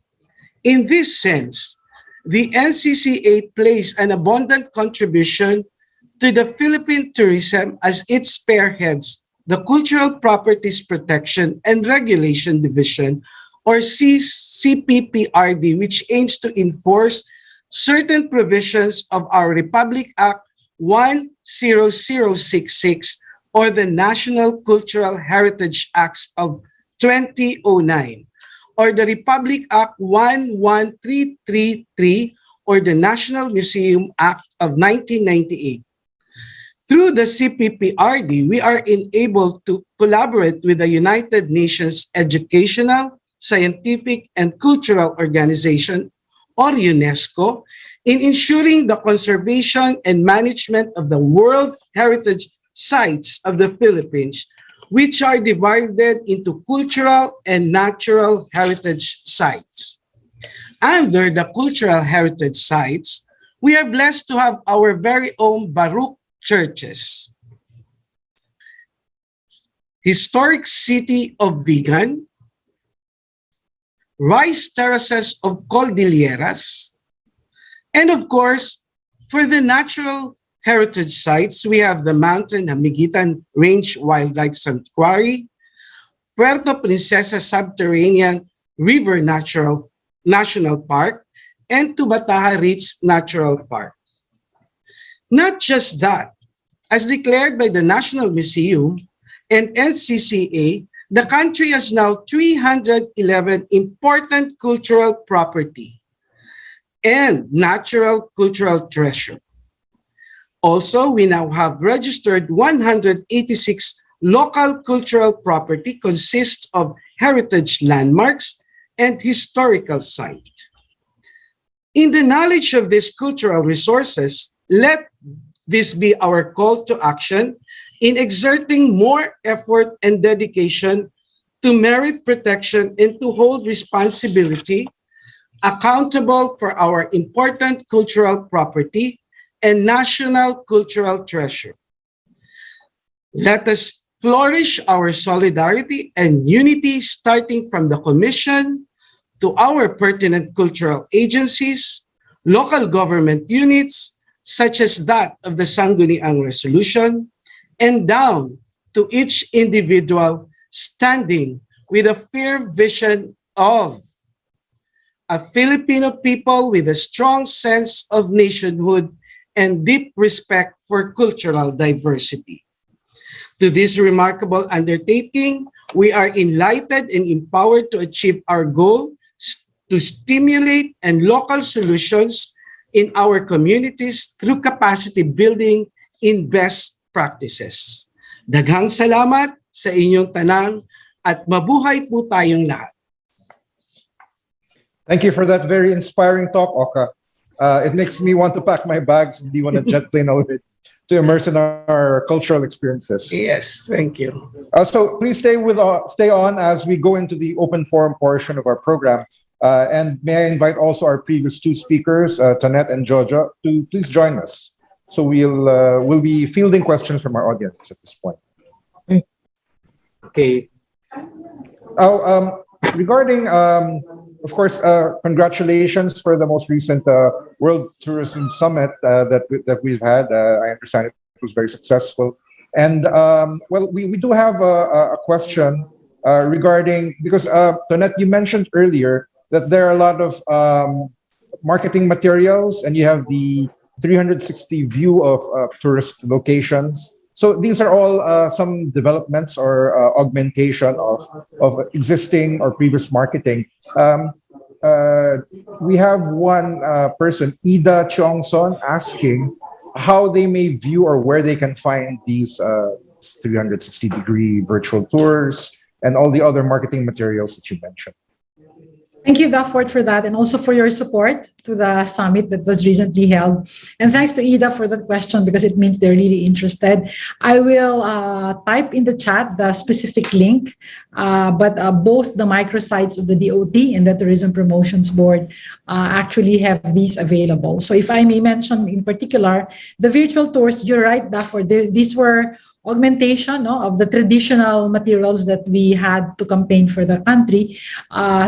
In this sense, the NCCA plays an abundant contribution to the Philippine tourism as it spearheads the Cultural Properties Protection and Regulation Division, or CPPRD, which aims to enforce certain provisions of our Republic Act 10066, or the National Cultural Heritage Acts of 2009, or the Republic Act 11333, or the National Museum Act of 1998. Through the CPPRD, we are enabled to collaborate with the United Nations Educational, Scientific, and Cultural Organization, or UNESCO, in ensuring the conservation and management of the World Heritage Sites of the Philippines, which are divided into cultural and natural heritage sites. Under the cultural heritage sites, we are blessed to have our very own Baruch churches, historic city of Vigan, rice terraces of Cordilleras, and of course, for the natural heritage sites, we have the Mountain Hamiguitan Range Wildlife Sanctuary, Puerto Princesa Subterranean River National Park, and Tubataha Reefs Natural Park. Not just that, as declared by the National Museum and NCCA, the country has now 311 important cultural property and natural cultural treasure. Also, we now have registered 186 local cultural property consists of heritage landmarks and historical sites. In the knowledge of these cultural resources, let this be our call to action in exerting more effort and dedication to merit protection and to hold responsibility accountable for our important cultural property and national cultural treasure. Let us flourish our solidarity and unity starting from the Commission to our pertinent cultural agencies, local government units, such as that of the Sangguniang Resolution, and down to each individual standing with a firm vision of a Filipino people with a strong sense of nationhood and deep respect for cultural diversity. To this remarkable undertaking, we are enlightened and empowered to achieve our goal to stimulate and local solutions in our communities through capacity building in best practices. Daghang salamat sa inyong tanan at mabuhay po tayong lahat. Thank you for that very inspiring talk, Oka. It makes me want to pack my bags and be on a jet plane already to immerse in our cultural experiences. Yes, thank you. So please stay on as we go into the open forum portion of our program. And may I invite also our previous two speakers, Tonette and Jojo, to please join us. So we'll be fielding questions from our audience at this point. Okay. Regarding, of course, congratulations for the most recent World Tourism Summit that we've had. I understand it was very successful. And well, we do have a question regarding, because Tonette, you mentioned earlier that there are a lot of marketing materials and you have the 360 view of tourist locations. So these are all some developments or augmentation of existing or previous marketing. We have one person, Ida Chongson, asking how they may view or where they can find these 360-degree virtual tours and all the other marketing materials that you mentioned. Thank you, Dafford, for that, and also for your support to the summit that was recently held. And thanks to Ida for that question, because it means they're really interested. I will type in the chat the specific link, but both the microsites of the DOT and the Tourism Promotions Board actually have these available. So if I may mention in particular, the virtual tours, you're right, Dafford, these were augmentation of the traditional materials that we had to campaign for the country.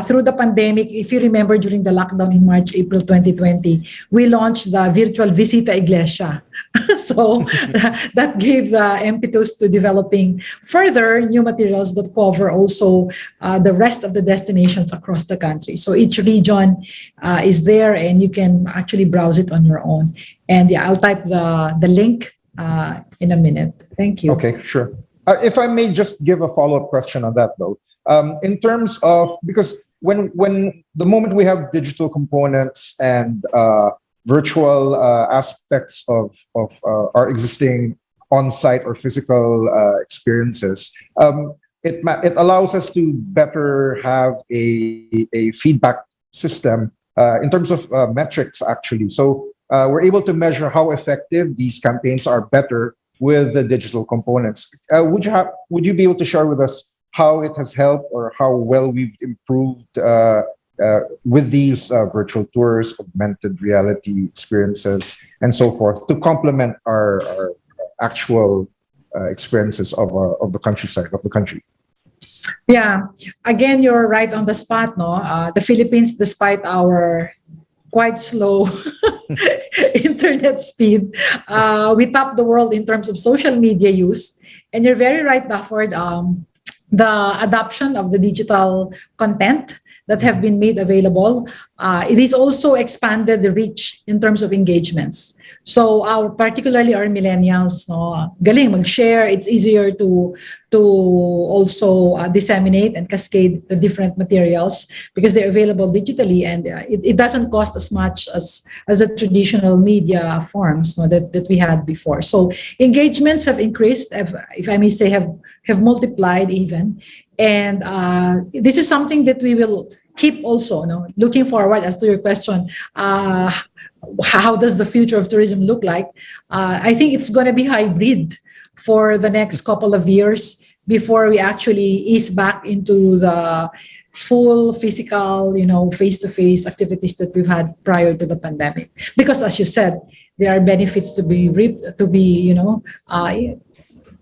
Through the pandemic, if you remember, during the lockdown in March, April 2020, we launched the virtual Visita Iglesia. So that gave the impetus to developing further new materials that cover also the rest of the destinations across the country. So each region is there and you can actually browse it on your own. And yeah, I'll type the link in a minute. Thank you. Okay, sure. If I may just give a follow-up question on that though. In terms of, because when the moment we have digital components and virtual aspects of our existing on-site or physical experiences, it allows us to better have a feedback system in terms of metrics actually. So we're able to measure how effective these campaigns are better with the digital components. Would you be able to share with us how it has helped or how well we've improved with these virtual tours, augmented reality experiences, and so forth to complement our actual experiences of the countryside, of the country? Yeah, again, you're right on the spot, no? The Philippines, despite our quite slow internet speed, we top the world in terms of social media use. And you're very right, Dafford, the adoption of the digital content that have been made available, it is also expanded the reach in terms of engagements. So particularly our millennials, no, galing mag-share. It's easier to also disseminate and cascade the different materials because they're available digitally, and it doesn't cost as much as the traditional media forms, no, that we had before. So engagements have increased, if I may say, have multiplied even, and this is something that we will keep also, no, looking forward. As to your question, how does the future of tourism look like? I think it's going to be hybrid for the next couple of years before we actually ease back into the full physical, face-to-face activities that we've had prior to the pandemic. Because as you said, there are benefits to be reaped,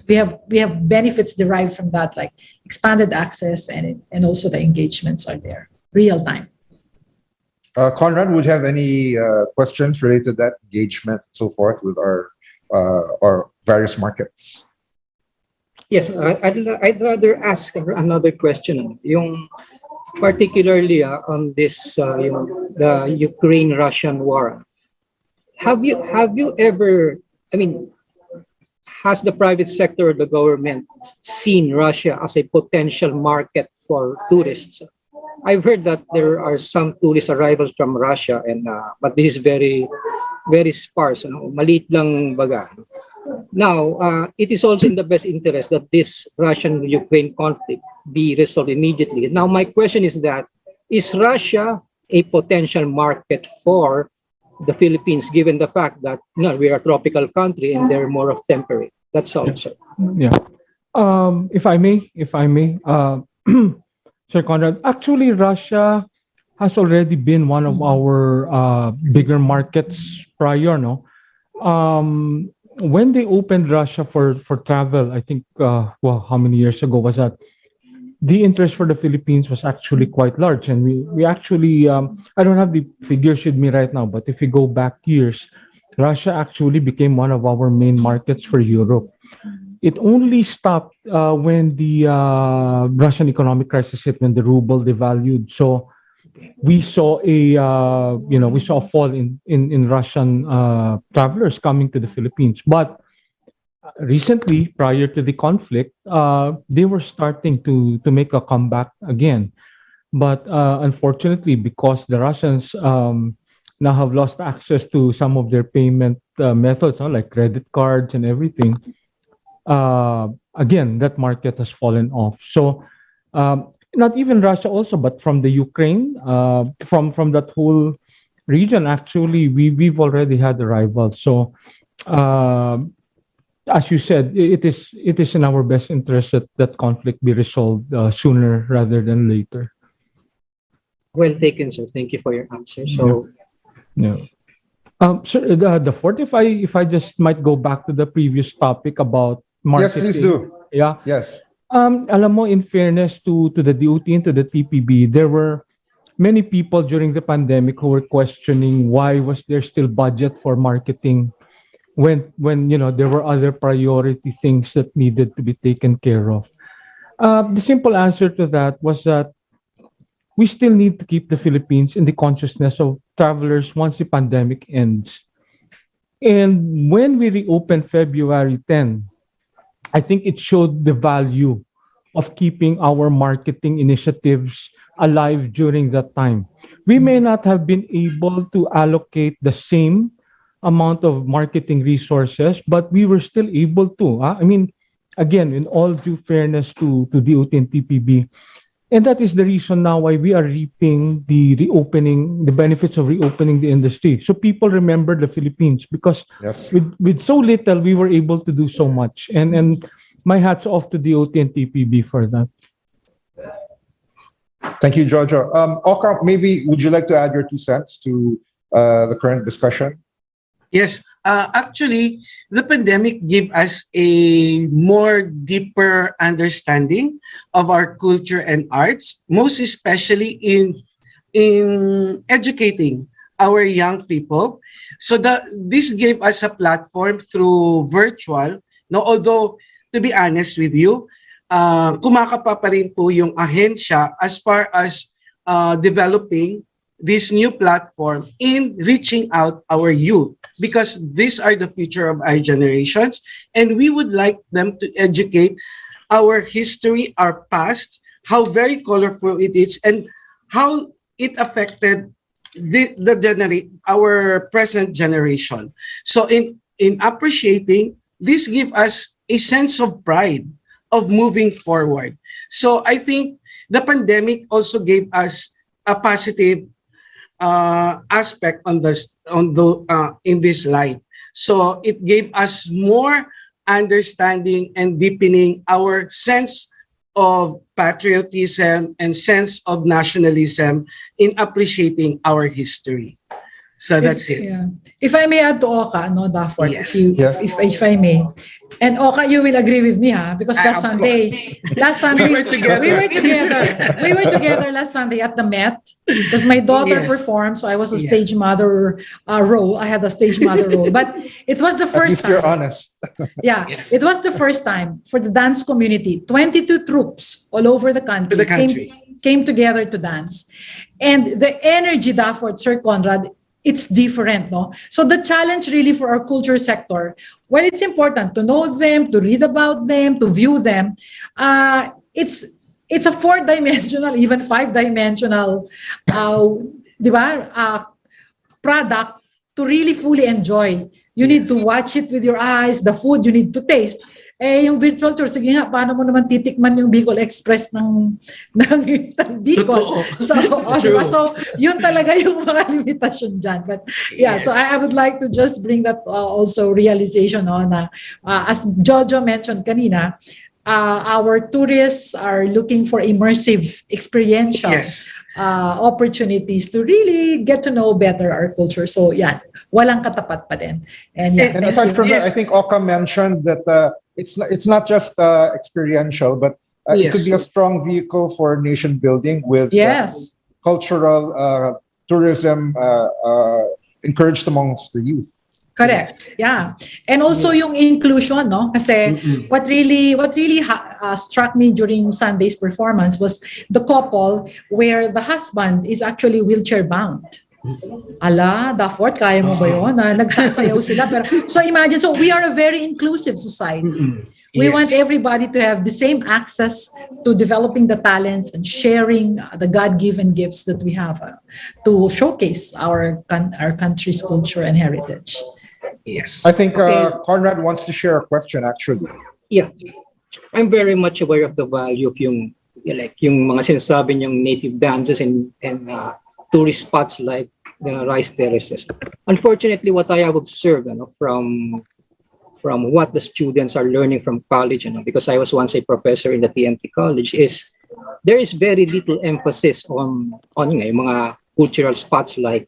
we have benefits derived from that, like expanded access, and also the engagements are there, real time. Conrad, would you have any questions related to that engagement and so forth with our various markets? Yes, I'd rather ask another question. Yung particularly on this, the Ukraine-Russian war. Have you ever? I mean, has the private sector or the government seen Russia as a potential market for tourists? I've heard that there are some tourist arrivals from Russia, but this is very, very sparse. Maliit lang baga. Now, it is also in the best interest that this Russian-Ukraine conflict be resolved immediately. Now, my question is that, is Russia a potential market for the Philippines, given the fact that we are a tropical country and they're more of temperate? That's all, sir. Yeah. If I may, Sir Conrad, actually, Russia has already been one of our bigger markets prior, no? When they opened Russia for travel, I think, how many years ago was that? The interest for the Philippines was actually quite large. And we actually, I don't have the figures with me right now, but if you go back years, Russia actually became one of our main markets for Europe. It only stopped when the Russian economic crisis hit, when the ruble devalued. So we saw a fall in Russian travelers coming to the Philippines. But recently, prior to the conflict, they were starting to make a comeback again. But unfortunately, because the Russians now have lost access to some of their payment methods, like credit cards and everything, again, that market has fallen off. So not even Russia also, but from the Ukraine, from that whole region, actually, we've already had arrivals. So as you said, it is in our best interest that conflict be resolved sooner rather than later. Well taken, sir. Thank you for your answer. So, yeah. Sir, the fourth, if I just might go back to the previous topic about marketing. Yes, please do. Yeah. Yes. Alam mo, in fairness to the DOT and to the TPB, there were many people during the pandemic who were questioning why was there still budget for marketing when there were other priority things that needed to be taken care of. The simple answer to that was that we still need to keep the Philippines in the consciousness of travelers once the pandemic ends. And when we reopened February 10, I think it showed the value of keeping our marketing initiatives alive during that time. We may not have been able to allocate the same amount of marketing resources, but we were still able to. I mean, again, in all due fairness to DOT and TPB, and that is the reason now why we are reaping the benefits of reopening the industry. So people remember the Philippines because Yes. with so little, we were able to do so much. And my hat's off to DOT and TPB for that. Thank you, Jojo. Oka, maybe would you like to add your 2 cents to the current discussion? Yes, actually, the pandemic gave us a more deeper understanding of our culture and arts, most especially in educating our young people. So this gave us a platform through virtual. No, although to be honest with you, kumakapa pa rin po yung ahensya as far as developing this new platform in reaching out our youth, because these are the future of our generations, and we would like them to educate our history, our past, how very colorful it is, and how it affected our present generation. So in appreciating this, give us a sense of pride of moving forward. So I think the pandemic also gave us a positive aspect in this light. So it gave us more understanding and deepening our sense of patriotism and sense of nationalism in appreciating our history. So that's it. Yeah. If I may add to Oka, no, Dafford, Yes. if I may. And Oka, you will agree with me, because last Of Sunday, We were together. we were together last Sunday at the Met, because my daughter Yes. performed, so I was a Yes. stage mother role. I had a stage mother role, but it was the At first least you're time. honest. Yeah, Yes. it was the first time for the dance community. 22 troops all over the country, To the country. Came together to dance. And the energy, Dafford, Sir Conrad, it's different, no? So the challenge really for our culture sector, well, it's important to know them, to read about them, to view them. It's a 4-dimensional, even 5-dimensional, di ba, product to really fully enjoy. You need to watch it with your eyes, the food you need to taste. Yung virtual tour, sige nga, paano mo naman titikman yung Bicol Express ng Bicol? Totoo. So, diba? So, yun talaga yung mga limitasyon dyan. But yeah, Yes. so I would like to just bring that also realization on as Jojo mentioned kanina, our tourists are looking for immersive experiential Yes. opportunities to really get to know better our culture. So yeah, walang katapat pa din. And yeah, And thank aside you. from that, I Yes. think Oka mentioned that it's not just experiential, but it could Yes. be a strong vehicle for nation building with Yes. cultural tourism encouraged amongst the youth. Correct. Yeah. And also yung inclusion, no? Kasi what really struck me during Sunday's performance was the couple where the husband is actually wheelchair bound. Ala, Dafford, kaya mo ba yun? Nagsasayaw sila. Pero, so imagine, so we are a very inclusive society. We Yes. want everybody to have the same access to developing the talents and sharing the God-given gifts that we have to showcase our country's culture and heritage. Yes. I think Okay. Conrad wants to share a question actually. Yeah. I'm very much aware of the value of yung mga sinasabi niyong native dances and tourist spots like the rice terraces. Unfortunately, what I have observed from what the students are learning from college, because I was once a professor in the TMT college, is there is very little emphasis on yung mga cultural spots like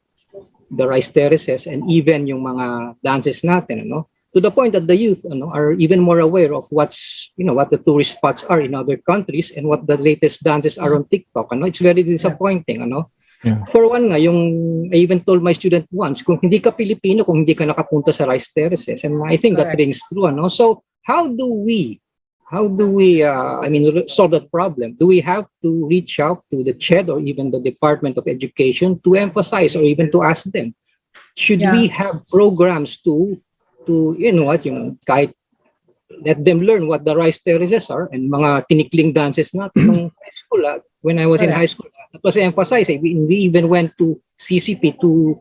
the rice terraces and even yung mga dances natin, to the point that the youth are even more aware of what the tourist spots are in other countries and what the latest dances are on TikTok. It's very disappointing. Yeah. For one nga, I even told my student once, kung hindi ka Pilipino, kung hindi ka nakapunta sa rice terraces, and I think that Correct. rings true. So how do we solve that problem? Do we have to reach out to the CHED or even the Department of Education to emphasize or even to ask them, should Yeah. we have programs to kahit let them learn what the rice terraces are and mga tinikling dances natin nung high school. When I was in Correct. high school, that was emphasized. We even went to CCP to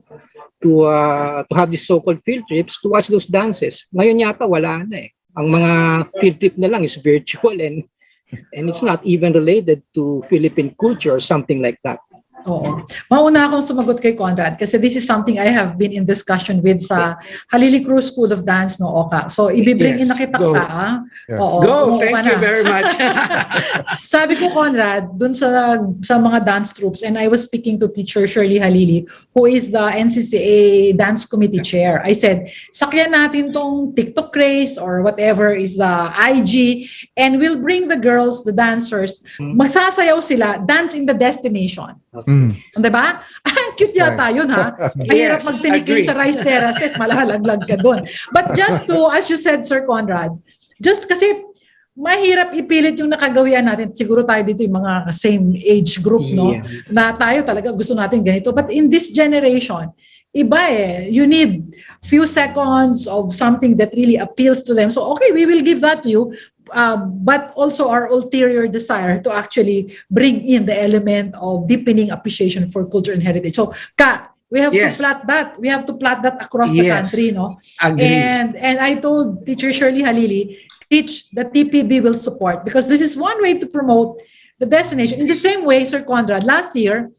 have these so-called field trips to watch those dances. Ngayon yata wala na eh. Ang mga field trip na lang is virtual and it's not even related to Philippine culture or something like that. Oo. Mauna akong sumagot kay Conrad kasi this is something I have been in discussion with sa Halili Cruz School of Dance, no, Oka. So, ibibring Yes, in na kita go. ka. Yes. Oo, Go! umuupa Thank you na. very much. Sabi ko, Conrad, dun sa mga dance troops, and I was speaking to teacher Shirley Halili, who is the NCCA Dance Committee Chair. I said, sakyan natin tong TikTok craze or whatever is the IG, and we'll bring the girls, the dancers, magsasayaw sila, dance in the destination. Diba? Ang cute yata yun, ha? Mahirap Yes, magtiniking agree. sa rice terraces, malalaglag ka doon. But just to, as you said, Sir Conrad, just kasi mahirap ipilit yung nakagawian natin. Siguro tayo dito yung mga same age group, no? Yeah. Na tayo talaga gusto natin ganito. But in this generation, iba eh. You need few seconds of something that really appeals to them. So, okay, we will give that to you. But also our ulterior desire to actually bring in the element of deepening appreciation for culture and heritage. So, we have Yes. to plot that. We have to plot that across the Yes. country, no? Agree. And I told Teacher Shirley Halili, teach the TPB will support, because this is one way to promote the destination. In the same way, Sir Conrad, last year,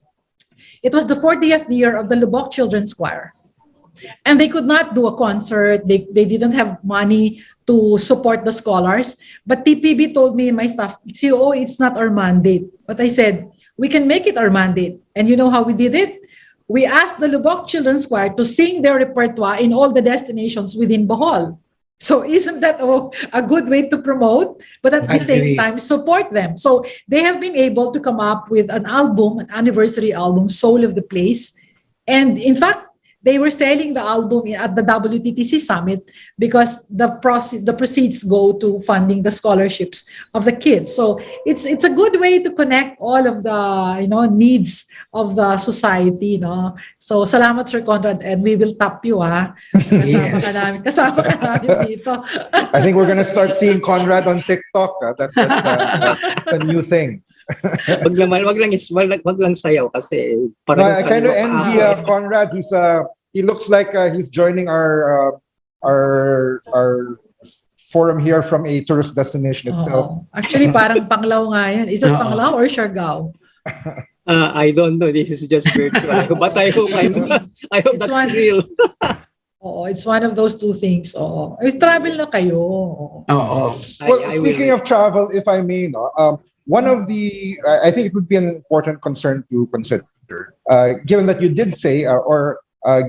it was the 40th year of the Lubbock Children's Choir. And they could not do a concert. They didn't have money to support the scholars. But TPB told me and my staff, COO, it's not our mandate. But I said, we can make it our mandate. And you know how we did it? We asked the Lubbock Children's Choir to sing their repertoire in all the destinations within Bohol. So isn't that a good way to promote, but at the same time support them? So they have been able to come up with an album, an anniversary album, Soul of the Place. And in fact, they were selling the album at the WTTC Summit because the proceeds go to funding the scholarships of the kids. So it's a good way to connect all of the needs of the society. So salamat, Sir Conrad, and we will tap you. Yes. Kasama ka namin dito. I think we're gonna start seeing Conrad on TikTok. That's a new thing. Wag lang sayaw kasi No, I kind of envy Conrad. He looks like he's joining our forum here from a tourist destination itself. Actually, parang Panglao nga yan. Is it Panglao or Siargao? I don't know. This is just virtual. But I hope that's real. It's one of those two things. Travel na kayo. Well, speaking of travel, if I may, one of the, I think it would be an important concern to consider, given that you did say or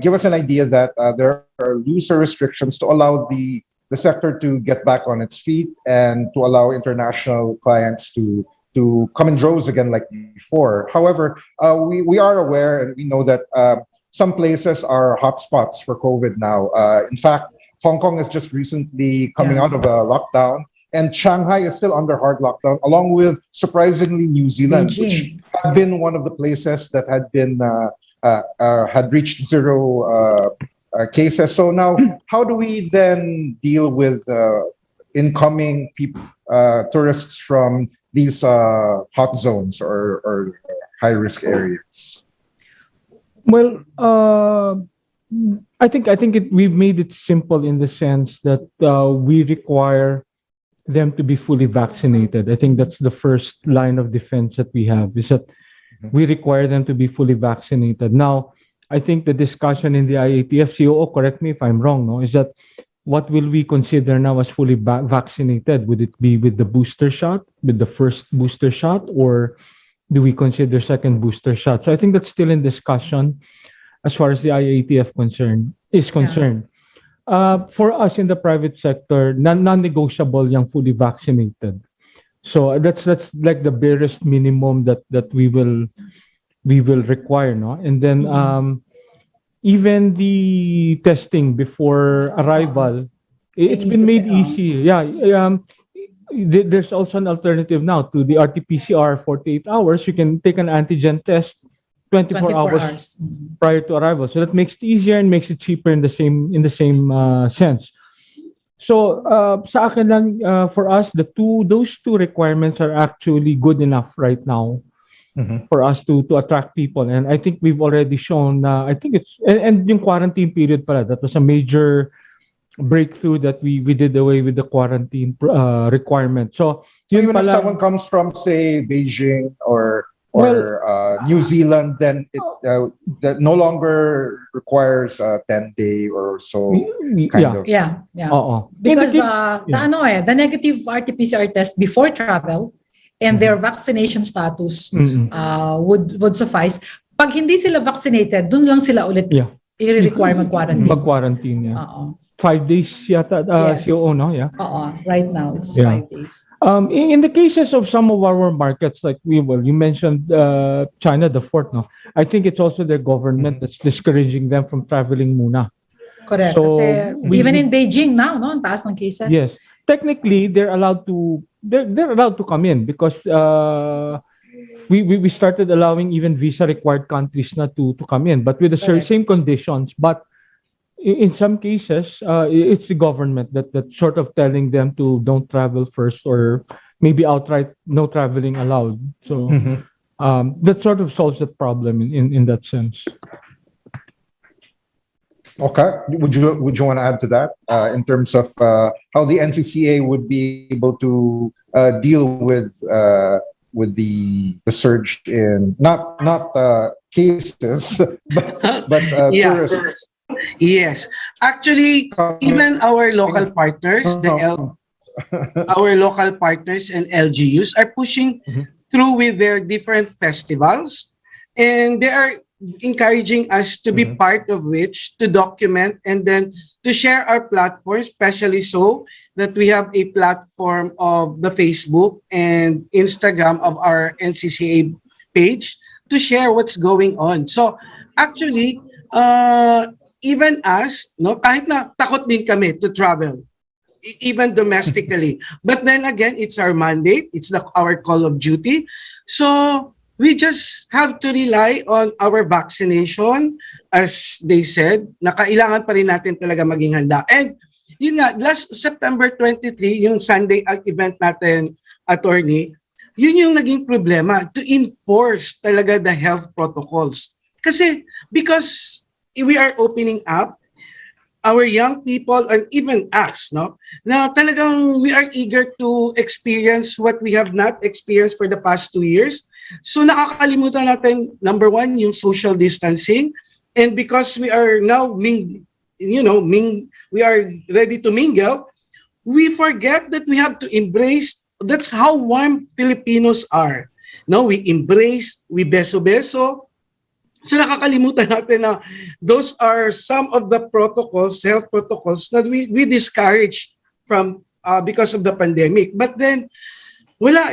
give us an idea that there are looser restrictions to allow the sector to get back on its feet and to allow international clients to come in droves again like before. However, we are aware and we know that some places are hotspots for COVID now. In fact, Hong Kong is just recently coming out of a lockdown, and Shanghai is still under hard lockdown, along with surprisingly New Zealand, which had been one of the places that had been had reached zero cases. So now, how do we then deal with incoming tourists from these hot zones or high-risk areas? Well, I think we've made it simple in the sense that we require them to be fully vaccinated. I think that's the first line of defense that we have, is that we require them to be fully vaccinated. Now, I think the discussion in the IATF, COO, correct me if I'm wrong, is that what will we consider now as fully vaccinated? Would it be with the booster shot, with the first booster shot, or do we consider second booster shot? So I think that's still in discussion as far as the IATF is concerned. For us in the private sector, non-negotiable yung fully vaccinated. So that's like the barest minimum that we will require, no? And then even the testing before arrival, it's been made easy. Yeah. There's also an alternative now to the RT-PCR 48 hours. You can take an antigen test 24 hours prior to arrival. So that makes it easier and makes it cheaper in the same sense. So sa akin lang, for us, those two requirements are actually good enough right now for us to attract people. And I think we've already shown, I think and yung quarantine period pala, that was a major breakthrough that we did away with the quarantine requirement. So even if someone comes from, say, Beijing or New Zealand, then it that no longer requires a 10-day or so kind of. Yeah. Because the negative RT-PCR test before travel and their vaccination status would suffice. Pag hindi sila vaccinated, dun lang sila ulit i-require mag-quarantine. Mag-quarantine, 5 days yata, COO, no? Yeah. Right now, it's 5 days. In the cases of some of our markets, like you mentioned China, the fourth, no? I think it's also their government that's discouraging them from traveling muna. Correct. So, even in Beijing now, no? Ang taas ng cases. Yes. Technically, they're allowed to they're allowed to come in because we started allowing even visa required countries not to come in, but with the Correct. same conditions. But in some cases, it's the government that sort of telling them to don't travel first, or maybe outright no traveling allowed. So that sort of solves the problem in that sense. Okay. Would you want to add to that in terms of how the NCCA would be able to deal with the surge in not cases but Yeah. tourists? Yes. Actually, even our local partners, our local partners and LGUs are pushing through with their different festivals, and they are encouraging us to be part of which to document and then to share our platform, especially so that we have a platform of the Facebook and Instagram of our NCCA page to share what's going on. So actually, even us, no, kahit na takot din kami to travel, even domestically. But then again, it's our mandate, it's our call of duty. So we just have to rely on our vaccination, as they said, na kailangan pa rin natin talaga maging handa. And yun nga, last September 23, yung Sunday event natin, attorney, yun yung naging problema, to enforce talaga the health protocols. Kasi, because we are opening up, our young people and even us, no, na talagang we are eager to experience what we have not experienced for the past 2 years. So nakakalimutan natin, number one, yung social distancing. And because we are now, we are ready to mingle, we forget that we have to embrace, that's how warm Filipinos are. No, we embrace, we beso-beso. So nakakalimutan natin na those are some of the protocols, health protocols that we discourage from because of the pandemic. But then, wala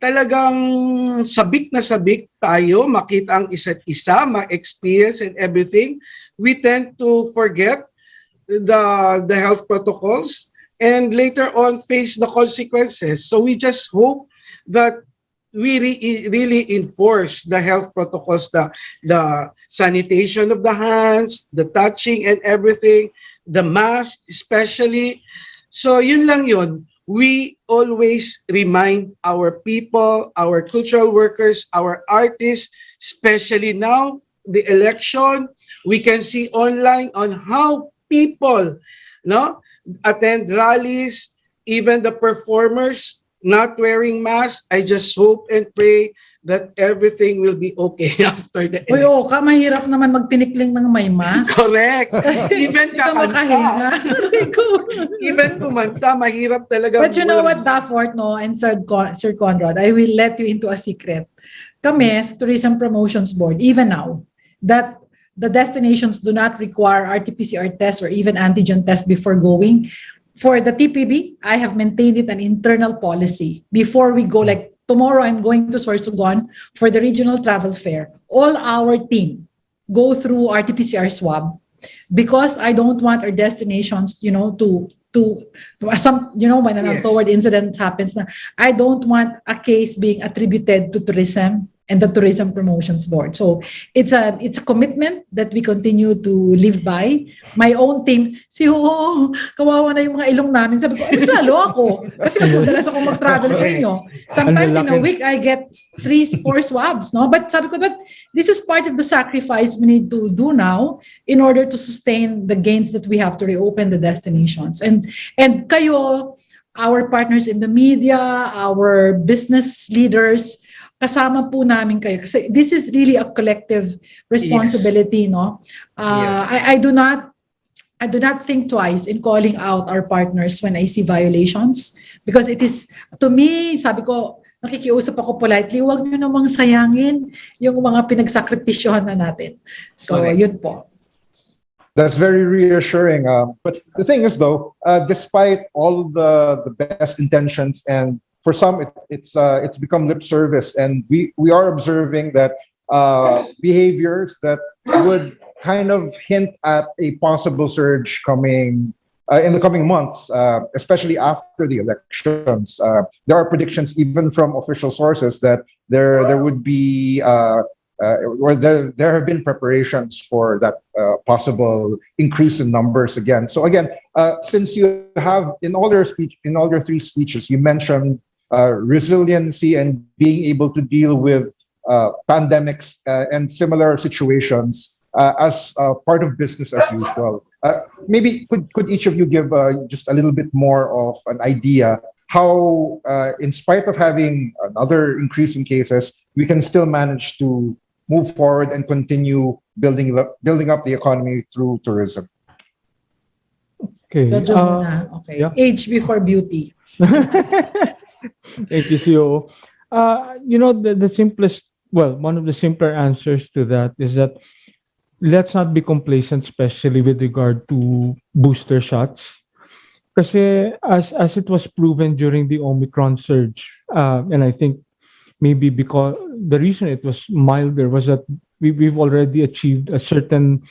talagang sabik na sabik tayo, makita ang isa't isa, ma-experience and everything. We tend to forget the health protocols and later on face the consequences. So we just hope that we really enforce the health protocols, the sanitation of the hands, the touching and everything, the mask especially. So yun lang yun. We always remind our people, our cultural workers, our artists, especially now, the election, we can see online on how people attend rallies, even the performers not wearing masks. I just hope and pray that everything will be okay after the Uy, election. mahirap naman magtinikling ng may mask. Correct. Even Hindi ka makahinga. even kumanta, mahirap talaga. But you know what, Dafford, no, and Sir Conrad, I will let you into a secret. Kami, sa Tourism Promotions Board, even now, that the destinations do not require RT-PCR test or even antigen test before going. For the TPB, I have maintained it an internal policy. Before we go, like tomorrow, I'm going to Sorsogon for the regional travel fair. All our team go through RT-PCR swab because I don't want our destinations, to some, when an untoward incident happens, I don't want a case being attributed to tourism and the Tourism Promotions Board. So it's a commitment that we continue to live by. My own team, kawawa na yung mga ilong namin. Sabi ko, mas lalo ako. Kasi mas madalas ako mag-travel sa inyo. Sometimes in a week, I get 3-4 swabs. No? But sabi ko, but this is part of the sacrifice we need to do now in order to sustain the gains that we have to reopen the destinations. And kayo, our partners in the media, our business leaders, kasama po namin kayo kasi this is really a collective responsibility. No, I do not think twice in calling out our partners when I see violations, because it is, to me, sabi ko, nakikiusap ako politely, huwag niyo namang sayangin yung mga pinagsakripisyohan na natin. So yun po. That's very reassuring. But the thing is, though, despite all the best intentions, and for some, it's become lip service, and we are observing that behaviors that would kind of hint at a possible surge coming in the coming months, especially after the elections. There are predictions even from official sources that there would be or there have been preparations for that possible increase in numbers again. So again, since you have in all your three speeches, you mentioned resiliency and being able to deal with pandemics and similar situations as part of business as usual. Maybe could each of you give just a little bit more of an idea how, in spite of having another increase in cases, we can still manage to move forward and continue building up the economy through tourism. Okay. Jojo muna. Okay. Yeah. Age before beauty. Thank you, CEO. The simplest, one of the simpler answers to that is that let's not be complacent, especially with regard to booster shots. Kasi as it was proven during the Omicron surge, and I think maybe because the reason it was milder was that we've already achieved a certain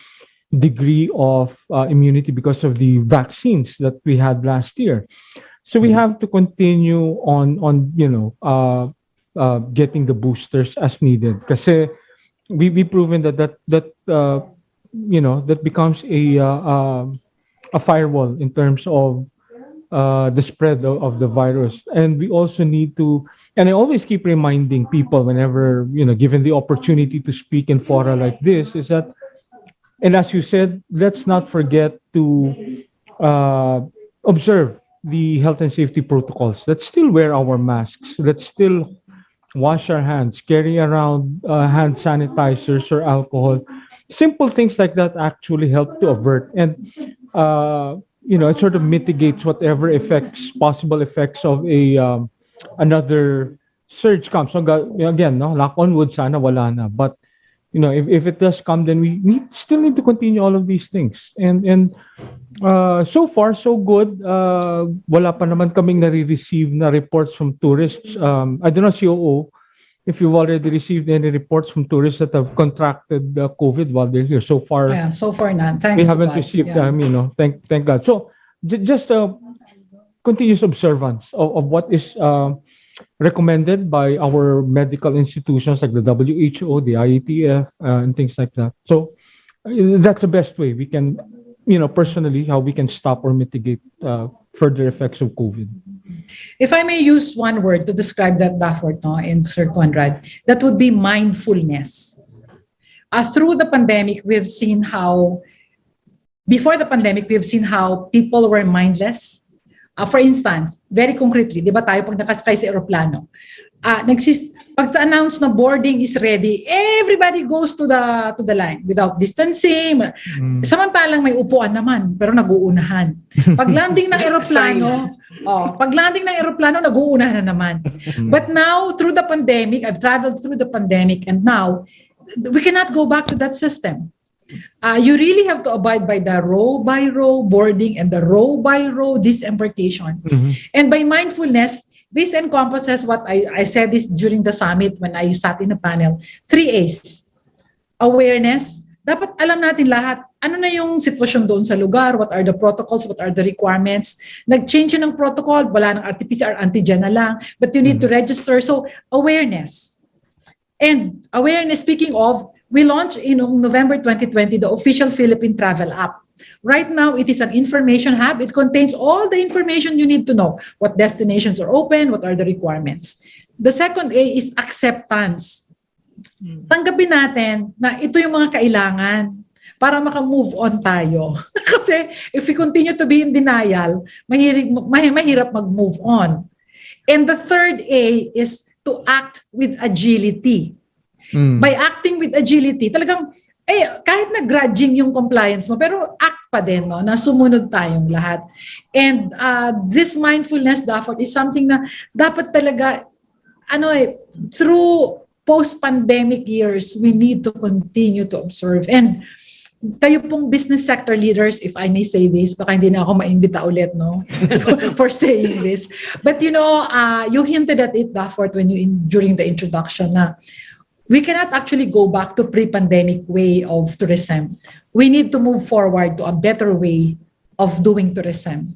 degree of immunity because of the vaccines that we had last year. So we have to continue on getting the boosters as needed. Kasi we've proven that becomes a firewall in terms of the spread of the virus. And we also need to, and I always keep reminding people whenever, given the opportunity to speak in fora like this, is that, and as you said, let's not forget to observe the health and safety protocols. Let's still wear our masks. Let's still wash our hands, carry around hand sanitizers or alcohol. Simple things like that actually help to avert, and it sort of mitigates whatever possible effects of another surge comes. So again, knock on wood, sana wala na. But if it does come, then we still need to continue all of these things. And so far so good. Wala pa naman kaming nare-receive na reports from tourists. I don't know, COO, if you've already received any reports from tourists that have contracted COVID while they're here. So far, Yeah, so far none. Thanks we to haven't God. received Yeah. them. Thank God. So just continuous observance of what is recommended by our medical institutions like the WHO, the IATF, and things like that. So that's the best way we can, personally, how we can stop or mitigate further effects of COVID. If I may use one word to describe that, Dafford, and Sir Conrad, that would be mindfulness. Through the pandemic, we have seen how, before the pandemic, we have seen how people were mindless. For instance, very concretely, di ba tayo pag nakasakay sa aeroplano, pag-announce na boarding is ready, everybody goes to the line without distancing. Samantalang may upuan naman, pero nag-uunahan. Pag landing ng aeroplano, nag-uunahan na naman. But now, through the pandemic, I've traveled through the pandemic, and now, we cannot go back to that system. You really have to abide by the row by row boarding and the row by row disembarkation. And by mindfulness, this encompasses what I said this during the summit when I sat in a panel. 3 A's. Awareness. Dapat alam natin lahat, ano na yung sitwasyon doon sa lugar, what are the protocols, what are the requirements. Nag-change yun ng protocol, wala ng RT-PCR, antigen na lang, but you need to register. So, awareness. And awareness, speaking of, we launched in November 2020 the official Philippine Travel App. Right now, it is an information hub. It contains all the information you need to know. What destinations are open, what are the requirements. The second A is acceptance. Tanggapin natin na ito yung mga kailangan para maka-move on tayo. Kasi if we continue to be in denial, mahirap mag-move on. And the third A is to act with agility. By acting with agility, talagang, kahit na grudging yung compliance mo, pero act pa din, no, na sumunod tayong lahat. And this mindfulness, Dafford, is something na dapat talaga, through post-pandemic years, we need to continue to observe. And kayo pong business sector leaders, if I may say this, baka hindi na ako maimbita ulit, no, for saying this. But you hinted at it, Dafford, during the introduction na, we cannot actually go back to pre-pandemic way of tourism. We need to move forward to a better way of doing tourism.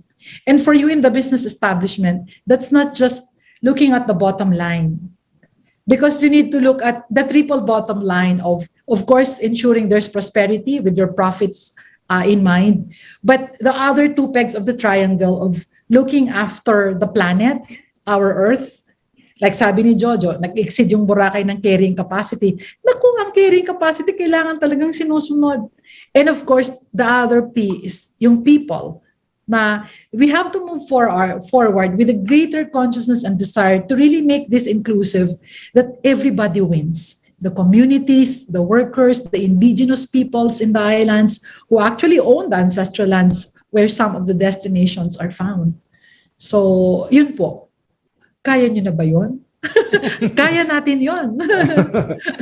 And for you in the business establishment, that's not just looking at the bottom line, because you need to look at the triple bottom line of course, ensuring there's prosperity with your profits in mind, but the other two pegs of the triangle of looking after the planet, our Earth. Like sabi ni Jojo, nag-exceed yung Boracay ng carrying capacity. Naku, ang carrying capacity kailangan talagang sinusunod. And of course, the other P is yung people. Na we have to move forward with a greater consciousness and desire to really make this inclusive, that everybody wins. The communities, the workers, the indigenous peoples in the islands who actually own the ancestral lands where some of the destinations are found. So, yun po. Kaya nyo na ba yun? Kaya natin yun.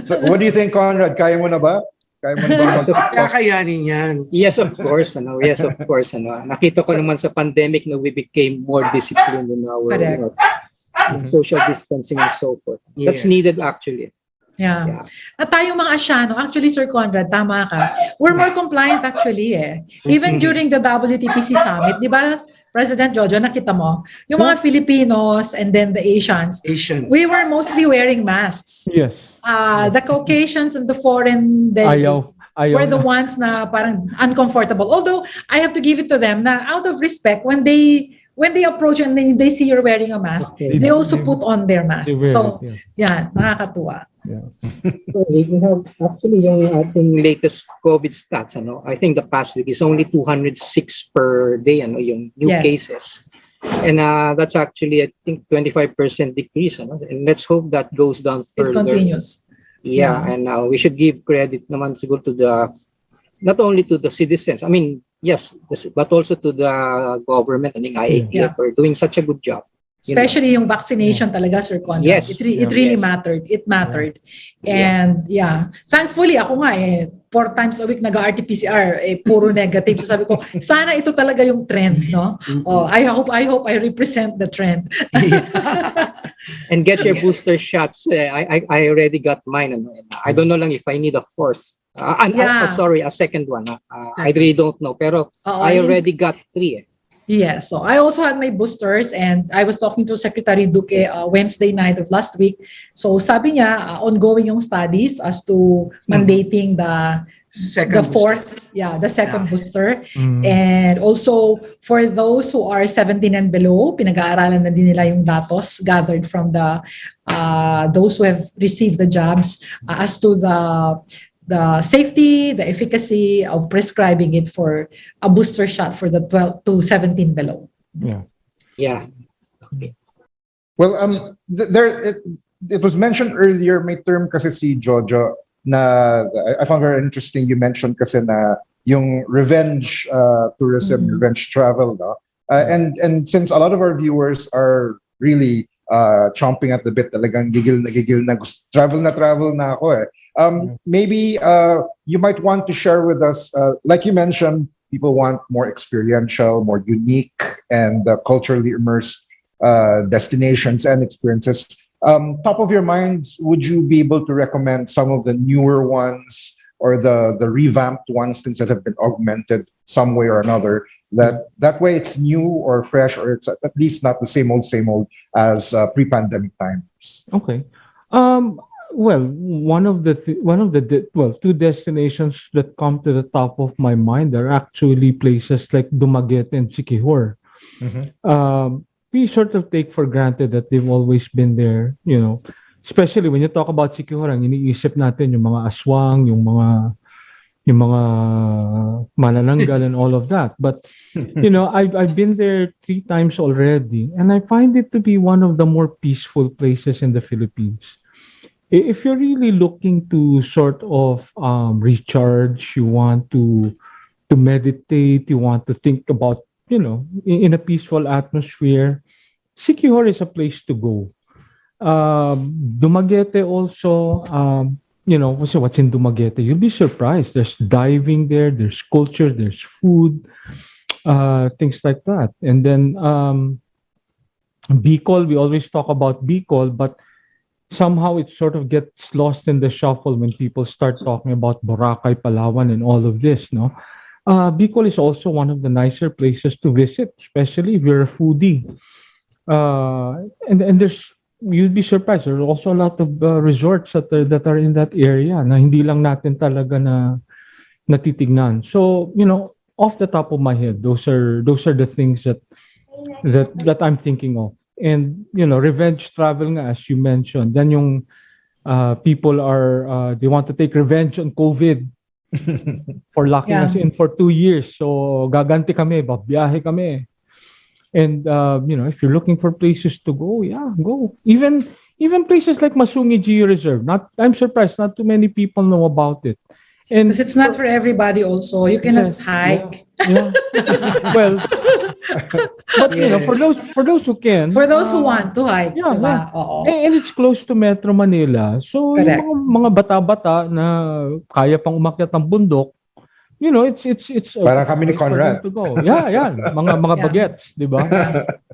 So, what do you think, Conrad? Kaya mo na ba? Kaya mo na ba? Kakayanin yan. Yes, of course. Yes, of course. Nakita ko naman sa pandemic na we became more disciplined in our social distancing and so forth. That's needed actually. Yeah. At tayong mga Asiano, actually, Sir Conrad, tama ka. We're more compliant actually eh. Even during the WTPC summit, di ba, President Jojo, nakita mo, yung mga Filipinos and then the Asians, we were mostly wearing masks. Yes. The Caucasians and the foreign delegates were the ones na parang uncomfortable. Although, I have to give it to them na out of respect, when they approach and they see you're wearing a mask, they also put on their mask. So, yeah, nakakatuwa. Yeah. We have actually yung ating latest COVID stats. I think the past week is only 206 per day. Yung new cases, and that's actually I think 25% decrease. And let's hope that goes down further. It continues. Yeah, and we should give credit naman siguro to the not only to the citizens. I mean, yes, but also to the government and the IATF for doing such a good job. Especially yung vaccination talaga, Sir Conrad. Yes. It really mattered. It mattered. And thankfully, ako nga 4 times a week nag-RT-PCR, puro negative. So sabi ko, sana ito talaga yung trend, no? I hope I represent the trend. And get your booster shots. I already got mine. I don't know lang if I need a fourth. A second one. I really don't know. Pero I already got 3. Yeah, so I also had my boosters, and I was talking to Secretary Duque Wednesday night of last week. So sabi niya, ongoing yung studies as to mandating the fourth, the second booster. And also for those who are 17 and below, pinag-aaralan na din nila yung datos gathered from the those who have received the jabs as to the safety, the efficacy of prescribing it for a booster shot for the 12 to 17 below. Yeah. Okay. Well, it was mentioned earlier, may term kasi si Jojo na I found very interesting. You mentioned kasi na yung revenge tourism, revenge travel, no? And since a lot of our viewers are really chomping at the bit, talagang gigil na travel na ako eh. Maybe you might want to share with us, like you mentioned, people want more experiential, more unique, and culturally immersed destinations and experiences. Top of your minds, would you be able to recommend some of the newer ones or the revamped ones, things that have been augmented some way or another? That way it's new or fresh, or it's at least not the same old as pre-pandemic times. Okay. Well, one of the two destinations that come to the top of my mind are actually places like Dumaguete and Siquijor. We sort of take for granted that they've always been there, especially when you talk about Siquijor, ang iniisip natin yung mga aswang, yung mga manananggal and all of that. But I've been there 3 times already, and I find it to be one of the more peaceful places in the Philippines. If you're really looking to sort of recharge, you want to meditate, you want to think about, in a peaceful atmosphere, Siquijor is a place to go. Dumaguete also, what's in Dumaguete? You'll be surprised. There's diving there, there's culture, there's food, things like that. And then Bicol, we always talk about Bicol, but somehow it sort of gets lost in the shuffle when people start talking about Boracay, Palawan, and all of this, no? Bicol is also one of the nicer places to visit, especially if you're a foodie. And there's you'd be surprised. There are also a lot of resorts that are in that area na hindi lang natin talaga na natitignan. So, off the top of my head, those are the things that I'm thinking of. And revenge travel nga, as you mentioned. Then yung people they want to take revenge on COVID for locking us in for 2 years. So gaganti kami, babiyahe kami. And if you're looking for places to go, go. Even places like Masungi Geo Reserve. I'm surprised not too many people know about it. And Because it's not for everybody also. You cannot hike. Yeah. Well, but for those who can. For those who want to hike. Yeah, diba? Oo. And it's close to Metro Manila. So Correct. yung mga bata-bata na kaya pang umakyat ng bundok, it's Parang kami ni place for them Conrad. to go. Yeah. Mga bagets, di ba?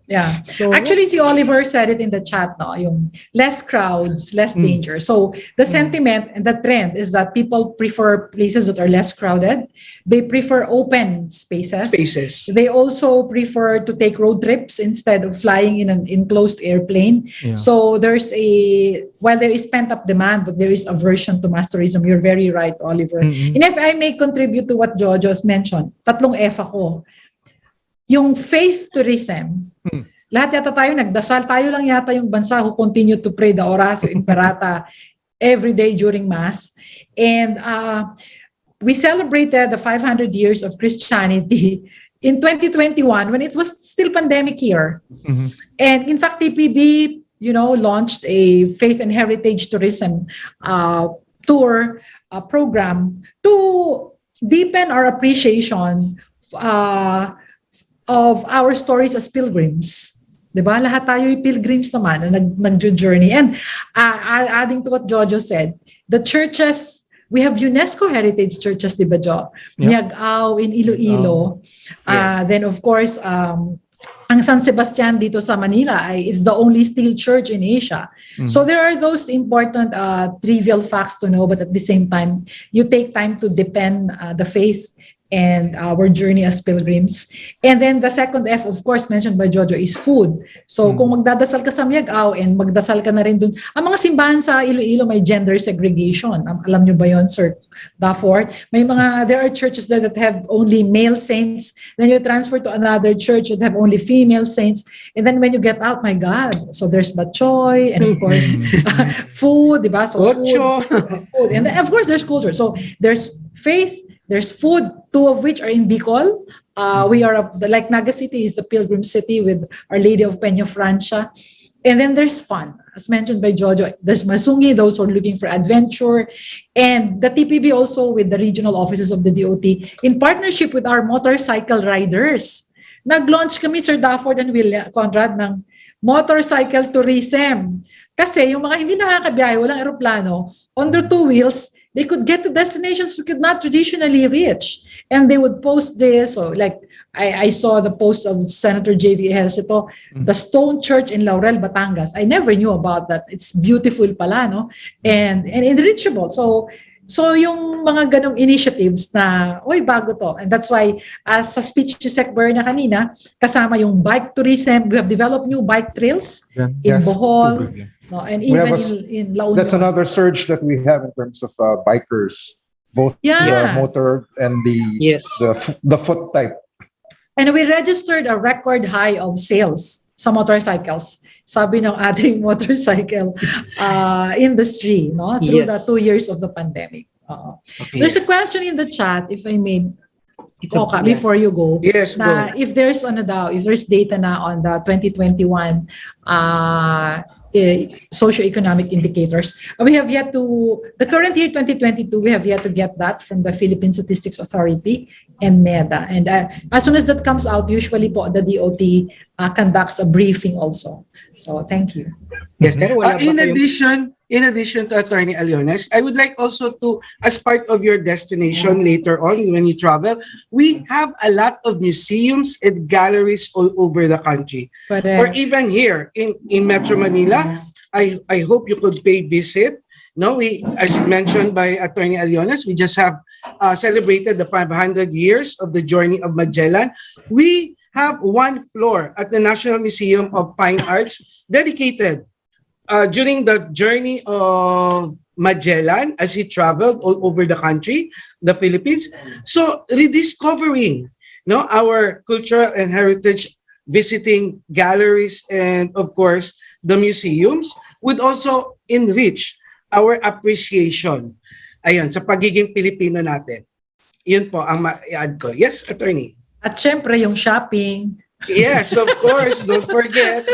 Yeah. So, Actually, si Oliver said it in the chat, no? Yung less crowds, less danger. So the sentiment and the trend is that people prefer places that are less crowded. They prefer open spaces. They also prefer to take road trips instead of flying in an enclosed airplane. Yeah. So while there is pent-up demand, but there is aversion to mass tourism. You're very right, Oliver. Mhm. And if I may contribute to what Jojo's mentioned, 3 F ako. Yung faith tourism, lahat yata tayo nagdasal, tayo lang yata yung bansa who continue to pray the Oratio Imperata every day during Mass. And we celebrated the 500 years of Christianity in 2021 when it was still pandemic year. Mhm. And in fact, TPB, launched a faith and heritage tourism tour program to deepen our appreciation of our stories as pilgrims. Diba? Lahat tayo yung pilgrims naman na nag-journey. And adding to what Jojo said, the churches, we have UNESCO heritage churches, diba, Jo? Yep. Miagao in Iloilo. Yes. Then of course, ang San Sebastian dito sa Manila is the only steel church in Asia. So there are those important trivial facts to know, but at the same time, you take time to deepen the faith and our journey as pilgrims. And then the second F, of course, mentioned by Jojo, is food. So kung magdadasal ka sa Miagao and magdasal ka na rin dun, ang mga simbahan sa Iloilo may gender segregation. Alam nyo ba yon, Sir Dafford? There are churches there that have only male saints. Then you transfer to another church that have only female saints. And then when you get out, my God, so there's batchoy and of course food, diba? So food. And then, of course, there's culture. So there's faith, there's food, 2 of which are in Bicol. We are, like Naga City is the pilgrim city with Our Lady of Peña Francia. And then there's fun. As mentioned by Jojo, there's Masungi, those who are looking for adventure. And the TPB also with the regional offices of the DOT in partnership with our motorcycle riders. Nag-launch kami, Sir Dafford and Conrad, ng motorcycle tourism. Kasi yung mga hindi nakakabiyahe, walang eroplano, on their 2 wheels, they could get to destinations we could not traditionally reach. And they would post this. So like I saw the post of Senator J.V. Ejercito, the Stone Church in Laurel, Batangas. I never knew about that. It's beautiful pala, no? And enrichable. So yung mga ganong initiatives na, bago to. And that's why, as sa speech ni Sec Ber na kanina, kasama yung bike tourism. We have developed new bike trails in Bohol. No, and even in La Union. That's another surge that we have in terms of bikers, both the motor and the foot type. And we registered a record high of sales sa motorcycles. Sabi ng ating motorcycle industry, no, through the 2 years of the pandemic. There's a question in the chat, if I may. Before you go, na go. if there's data na on the 2021 socioeconomic indicators, we have yet to, the current year 2022, we have yet to get that from the Philippine Statistics Authority and NEDA. And as soon as that comes out, usually po the DOT conducts a briefing also. So thank you. Yes. In addition to Attorney Aliones, I would like also to, as part of your destination later on when you travel, we have a lot of museums and galleries all over the country. Or even here in Metro Manila, I hope you could pay visit No, we, as mentioned by Attorney Aliones, we just have celebrated the 500 years of the journey of Magellan. We have one floor at the National Museum of Fine Arts dedicated during the journey of Magellan as he traveled all over the country, the Philippines. So rediscovering, no, our cultural and heritage, visiting galleries and of course the museums would also enrich our appreciation ayun sa pagiging Pilipino natin. Yun po ang ma-add ko. Yes, attorney. At syempre, yung shopping. Yes, of course. Don't forget.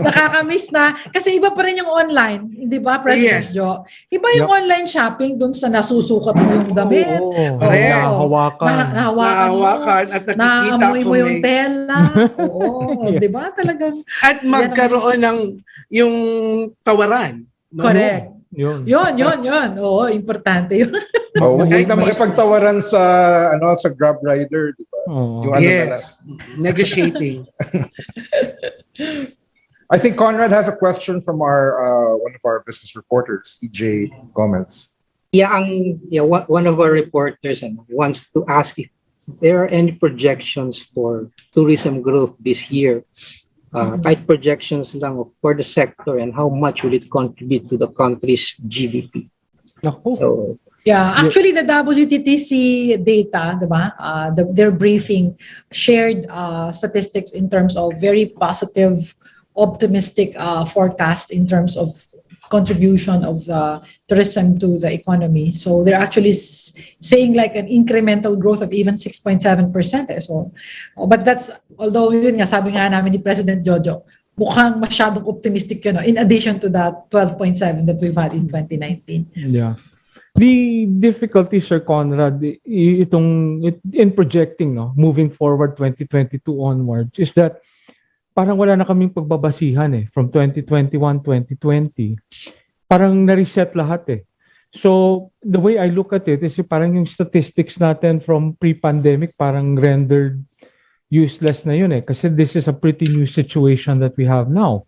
Nakakamiss na. Kasi iba pa rin yung online. Di ba, President Yes. Jo? Iba yung online shopping dun sa nasusukat mo yung damit. Correct. Nahawakan. Nahawakan at nakikita Naamoy kung mo yung may... tela. Oo. Di ba? Talagang... At magkaroon ng yung tawaran. No? Correct. Yun. Yun. Oo, importante yun. Oh, huwag Kahit na makipagtawaran sa sa Grab rider, di ba? Oo. Yung ano na lang. Yes. Negotiating. I think Conrad has a question from our one of our business reporters, EJ Gomez. One of our reporters wants to ask if there are any projections for tourism growth this year. Kahit projections lang for the sector and how much will it contribute to the country's GDP. Naku. So, Yeah, actually the WTTC data, diba? Their briefing shared statistics in terms of very positive, optimistic forecast in terms of contribution of the tourism to the economy. So they're actually saying like an incremental growth of even 6.7%. So, but that's, although yun nga, sabi nga namin ni President Jojo, mukhang masyadong optimistic yun, no? In addition to that 12.7 that we've had in 2019. Yeah. The difficulty, Sir Conrad, in projecting, no, moving forward 2022 onwards, is that parang wala na kaming pagbabasihan from 2021, 2020. Parang na-reset lahat So, the way I look at it is parang yung statistics natin from pre-pandemic parang rendered useless na yun kasi this is a pretty new situation that we have now.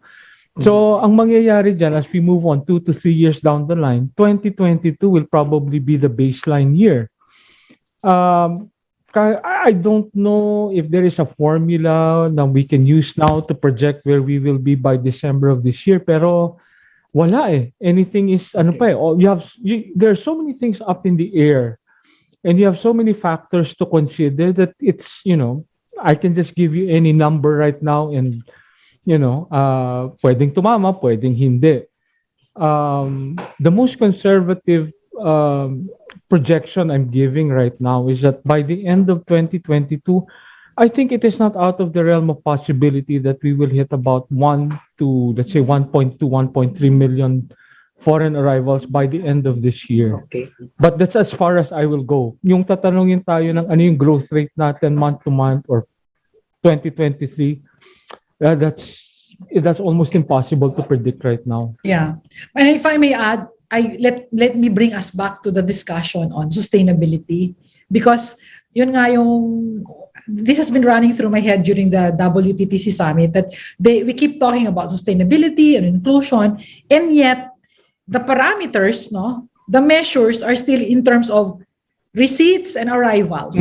So, ang mangyayari dyan as we move on 2 to 3 years down the line, 2022 will probably be the baseline year. I don't know if there is a formula that we can use now to project where we will be by December of this year, pero wala Anything is, there are so many things up in the air, and you have so many factors to consider that it's, I can just give you any number right now and pwedeng tumama, pwedeng hindi. The most conservative projection I'm giving right now is that by the end of 2022, I think it is not out of the realm of possibility that we will hit about 1 to, let's say, 1.2, 1.3 million foreign arrivals by the end of this year. okay. But that's as far as I will go. Yung tatanungin tayo ng ano yung growth rate natin month to month or 2023, that's almost impossible to predict right now. Yeah. And if I may add, let me bring us back to the discussion on sustainability, because yun nga yung this has been running through my head during the WTTC summit, that we keep talking about sustainability and inclusion, and yet the parameters, the measures are still in terms of receipts and arrivals.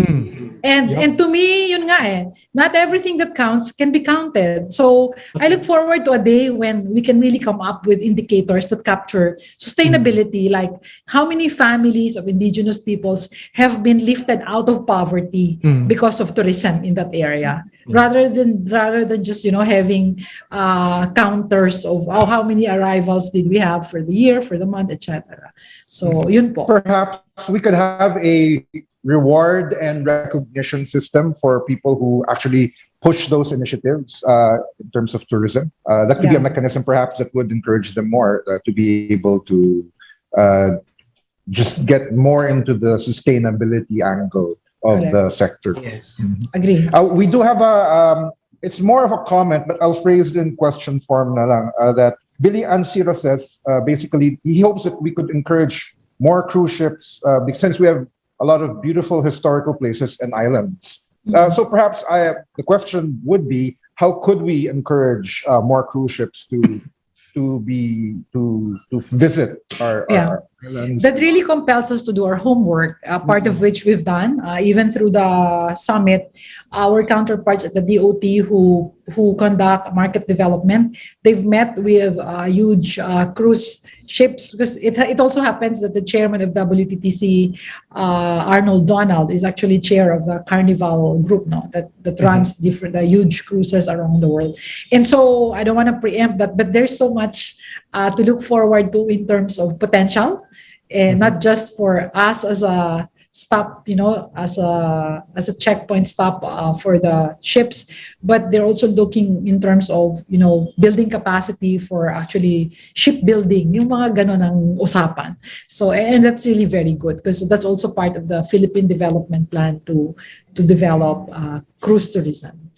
And to me, yun nga not everything that counts can be counted. So I look forward to a day when we can really come up with indicators that capture sustainability, like how many families of indigenous peoples have been lifted out of poverty because of tourism in that area, rather than just having counters of how many arrivals did we have for the year, for the month, etc. So yun po. Perhaps we could have a reward and recognition system for people who actually push those initiatives in terms of tourism. That could be a mechanism perhaps that would encourage them more to be able to just get more into the sustainability angle of the sector. Yes. Agree. We do have it's more of a comment, but I'll phrase it in question form na lang, that Billy Ansiro says, basically, he hopes that we could encourage more cruise ships since we have a lot of beautiful historical places and islands. So perhaps the question would be, how could we encourage more cruise ships to visit our that really compels us to do our homework, part of which we've done, even through the summit. Our counterparts at the DOT who conduct market development, they've met with huge cruise ships, because it also happens that the chairman of WTTC, Arnold Donald, is actually chair of the Carnival group now that runs different huge cruises around the world. And so I don't want to preempt that, but there's so much to look forward to in terms of potential, and not just for us as a stop, as a checkpoint stop for the ships, but they're also looking in terms of, building capacity for actually shipbuilding, yung mga ganon ang usapan. So, and that's really very good, because that's also part of the Philippine development plan to develop cruise tourism.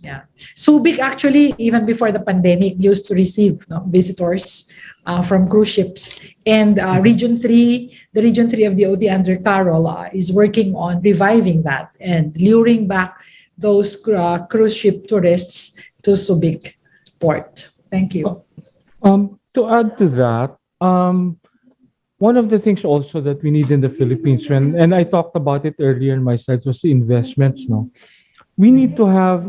Yeah. Subic actually, even before the pandemic, used to receive visitors from cruise ships. And the Region 3 of the OT under Carol is working on reviving that and luring back those cruise ship tourists to Subic port. Thank you. To add to that, one of the things also that we need in the Philippines, and I talked about it earlier in my slides, was the investments. We need to have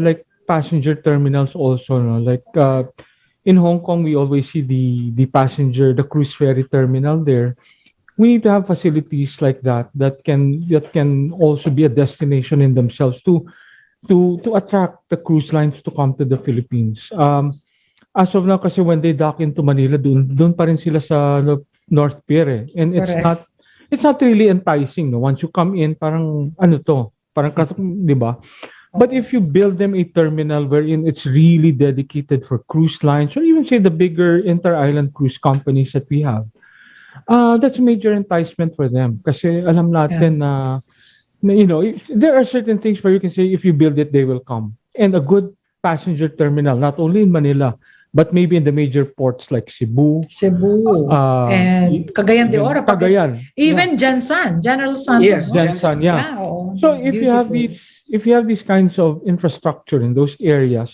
like passenger terminals also. Like in Hong Kong, we always see the cruise ferry terminal there. We need to have facilities like that can also be a destination in themselves to attract the cruise lines to come to the Philippines. As of now, kasi when they dock into Manila, doon pa rin sila sa North Pier, and it's not really enticing. Once you come in, parang di ba? But if you build them a terminal wherein it's really dedicated for cruise lines, or even say the bigger inter-island cruise companies that we have, that's a major enticement for them. Kasi alam natin na there are certain things where you can say if you build it, they will come. And a good passenger terminal, not only in Manila, but maybe in the major ports like Cebu, and Cagayan de Oro, even Jensan, General Santos. Yes, Jensan, yeah. So if you have these kinds of infrastructure in those areas,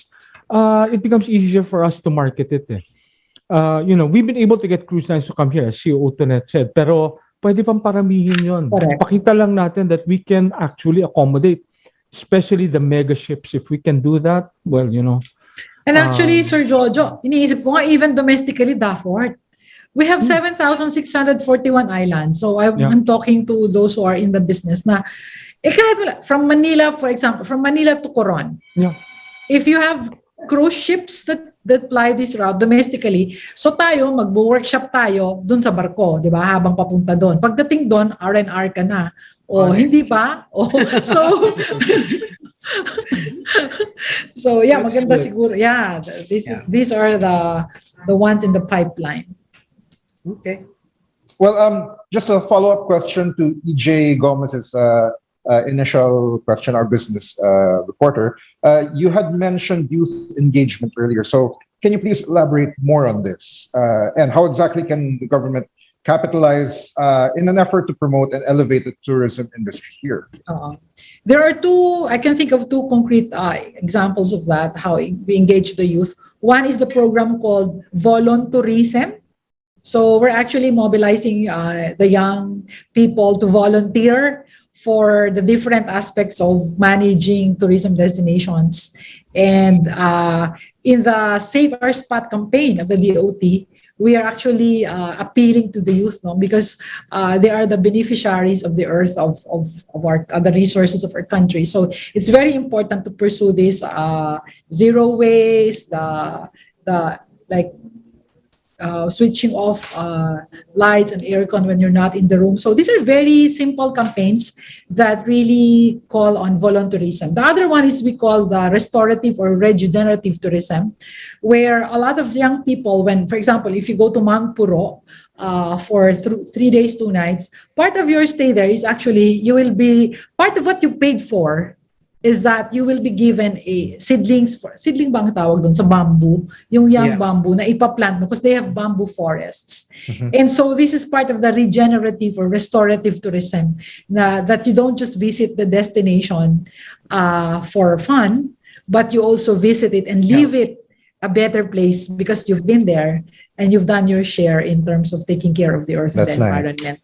it becomes easier for us to market it. We've been able to get cruise lines to come here, as CEO Otonet said, pero pwede pang paramihin yun. Pakita lang natin that we can actually accommodate, especially the mega ships. If we can do that, well, And actually, Sir Jojo, iniisip ko nga, even domestically, Dafford, we have 7,641 islands. So I'm talking to those who are in the business na, kahit from Manila, for example, from Manila to Coron, if you have cruise ships that ply this route domestically, so tayo, magbo-workshop tayo dun sa barko, di ba, habang papunta doon. Pagdating doon, R&R ka na. Hindi ba? So yeah, that's maganda good. Siguro. Yeah, these are the ones in the pipeline. Okay. Well, just a follow-up question to EJ Gomez's initial question, our business reporter. You had mentioned youth engagement earlier. So can you please elaborate more on this? And how exactly can the government capitalize in an effort to promote and elevate the tourism industry here? There are I can think of two concrete examples of that, how we engage the youth. One is the program called Voluntourism. So we're actually mobilizing the young people to volunteer for the different aspects of managing tourism destinations. And in the Save Our Spot campaign of the DOT, we are actually appealing to the youth, because they are the beneficiaries of the earth, of the resources of our country. So it's very important to pursue this zero waste, switching off lights and aircon when you're not in the room. So these are very simple campaigns that really call on volunteerism. The other one is we call the restorative or regenerative tourism, where a lot of young people, when, for example, if you go to Mount Puro for 3 days, 2 nights, part of your stay there is actually, you will be, part of what you paid for is that you will be given a seedling bang tawag doon sa bamboo, yung young bamboo na ipaplant mo, because they have bamboo forests. And so this is part of the regenerative or restorative tourism, that you don't just visit the destination for fun, but you also visit it and leave it a better place because you've been there and you've done your share in terms of taking care of the earth and That's the nice. environment.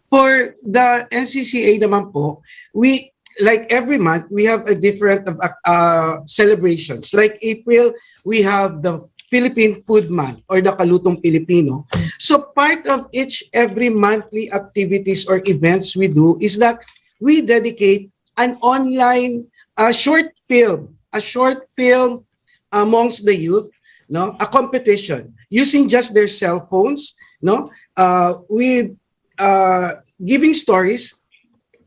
For the NCCA naman po, we like every month we have a different of celebrations. Like April, we have the Philippine Food Month or the Kalutong Pilipino. So part of every monthly activities or events we do is that we dedicate an online short film amongst the youth, no, a competition using just their cell phones, no, with giving stories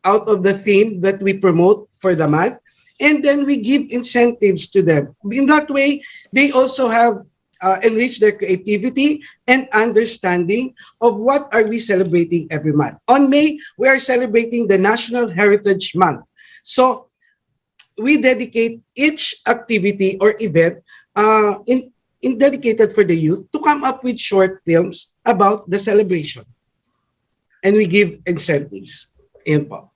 out of the theme that we promote for the month, and then we give incentives to them. In that way, they also have enriched their creativity and understanding of what are we celebrating every month. On May, we are celebrating the National Heritage Month. So we dedicate each activity or event in dedicated for the youth to come up with short films about the celebration. And we give incentives. Yun po.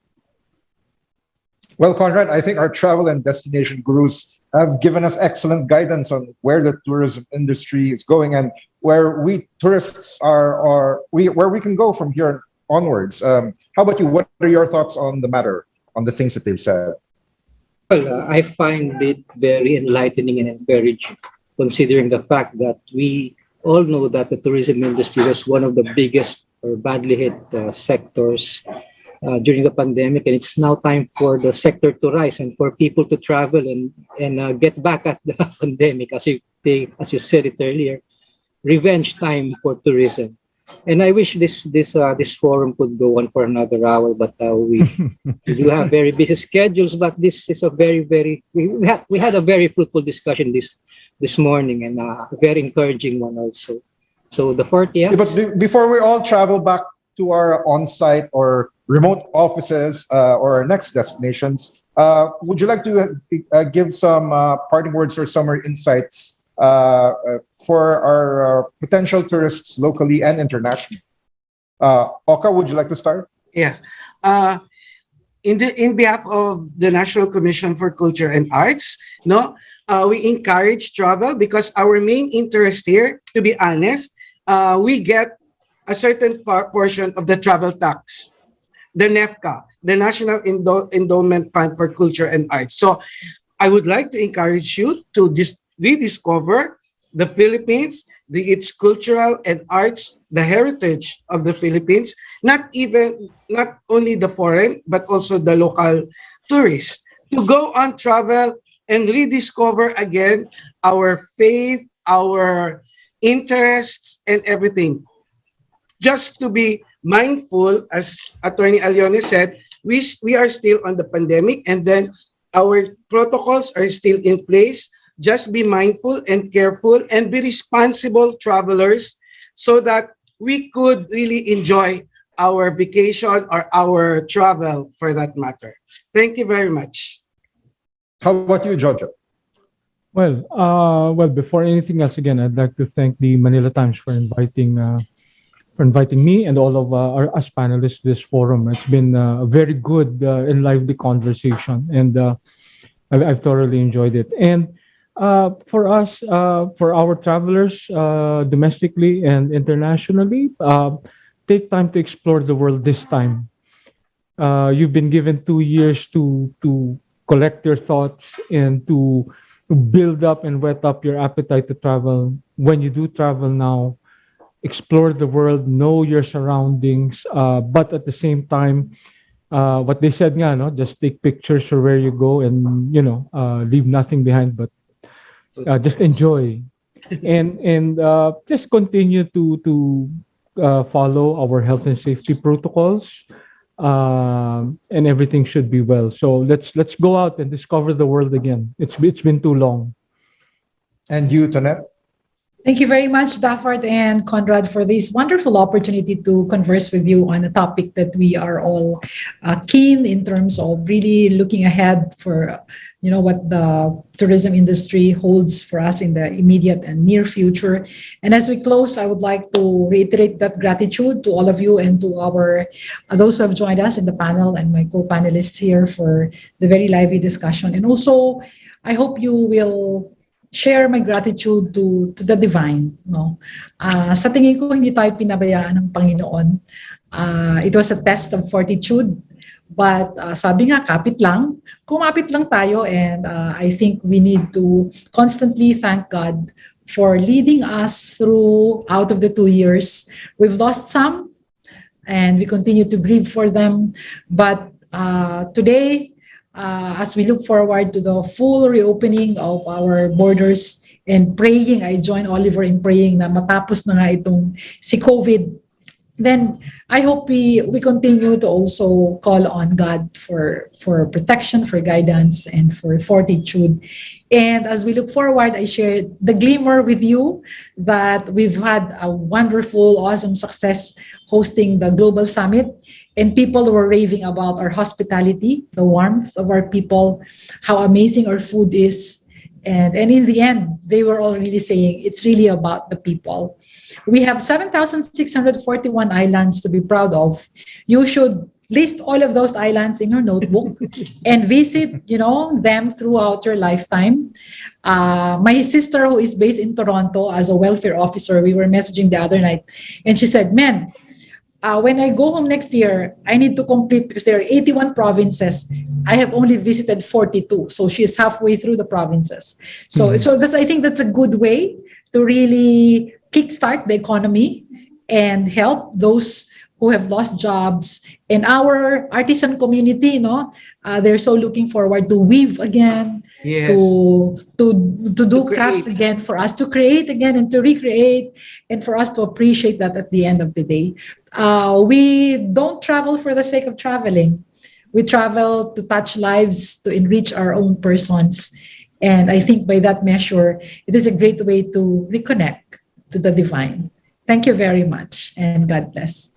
Well, Conrad, I think our travel and destination gurus have given us excellent guidance on where the tourism industry is going and where we tourists where we can go from here onwards. How about you? What are your thoughts on the matter, on the things that they've said? Well, I find it very enlightening and encouraging, considering the fact that we all know that the tourism industry was one of the biggest or badly hit sectors during the pandemic, and it's now time for the sector to rise and for people to travel and get back at the pandemic, as you said it earlier, revenge time for tourism. And I wish this forum could go on for another hour, but we do have very busy schedules. But this is a we had a very fruitful discussion this morning, and a very encouraging one also. So the 40th. Yeah, but before we all travel back to our on-site or remote offices or our next destinations, would you like to give some parting words or summary insights for our potential tourists locally and internationally? Oka, would you like to start? Yes. In behalf of the National Commission for Culture and Arts, no, we encourage travel because our main interest here, to be honest, we get a certain portion of the travel tax, the NEFCA, the National Endowment Fund for Culture and Arts. So I would like to encourage you to rediscover the Philippines, its cultural and arts, the heritage of the Philippines, not only the foreign, but also the local tourists, to go on travel and rediscover again our faith, our interests, and everything. Just to be mindful, as Attorney Alione said, we are still on the pandemic, and then our protocols are still in place. Just be mindful and careful and be responsible travelers so that we could really enjoy our vacation or our travel for that matter. Thank you very much. How about you, Jojo? Well, before anything else, again, I'd like to thank the Manila Times for inviting me and all of us panelists to this forum. It's been a very good and lively conversation, and I've thoroughly enjoyed it. And for us, for our travelers, domestically and internationally, take time to explore the world this time. You've been given 2 years to collect your thoughts and to build up and whet up your appetite to travel. When you do travel now, explore the world, know your surroundings, but at the same time, what they said nga, no, just take pictures for where you go and, leave nothing behind, but just enjoy. and just continue to follow our health and safety protocols, and everything should be well. So let's go out and discover the world again. It's been too long. And you, Tonette? Thank you very much, Dafford and Conrad, for this wonderful opportunity to converse with you on a topic that we are all keen in terms of really looking ahead for, what the tourism industry holds for us in the immediate and near future. And as we close, I would like to reiterate that gratitude to all of you and to those who have joined us in the panel and my co-panelists here for the very lively discussion. And also, I hope you will share my gratitude to the divine. No, sa tingin ko hindi tayo pinabayaan ng Panginoon. It was a test of fortitude, but sabi nga kapit lang, kumapit lang tayo, and I think we need to constantly thank God for leading us through out of the 2 years. We've lost some, and we continue to grieve for them. But today, as we look forward to the full reopening of our borders and praying, I join Oliver in praying na matapos na nga itong si COVID, then I hope we continue to also call on God for protection, for guidance, and for fortitude. And as we look forward, I shared the glimmer with you that we've had a wonderful, awesome success hosting the Global Summit, and people were raving about our hospitality, the warmth of our people, how amazing our food is. And in the end, they were all really saying it's really about the people. We have 7,641 islands to be proud of. You should list all of those islands in your notebook and visit, them throughout your lifetime. My sister, who is based in Toronto as a welfare officer, we were messaging the other night, and she said, "Man, when I go home next year, I need to complete, because there are 81 provinces. I have only visited 42." So she is halfway through the provinces. So I think that's a good way to really kickstart the economy and help those who have lost jobs. And our artisan community, they're so looking forward to weave again, Yes. to do To crafts create. again, for us to create again and to recreate, and for us to appreciate that at the end of the day. We don't travel for the sake of traveling. We travel to touch lives, to enrich our own persons. And I think by that measure, it is a great way to reconnect to the divine. Thank you very much, and God bless.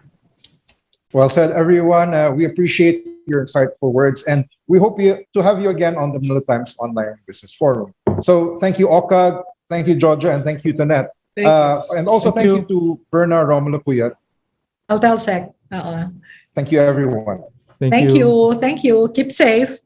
Well said, everyone. We appreciate your insightful words, and we hope to have you again on the Manila Times Online Business Forum. So thank you, Okag, thank you, Georgia, and thank you, Tonette. Thank you. And also thank you to Berna Romulo Cuyat. Altelsec. Thank you, everyone. Thank you. Thank you. Keep safe.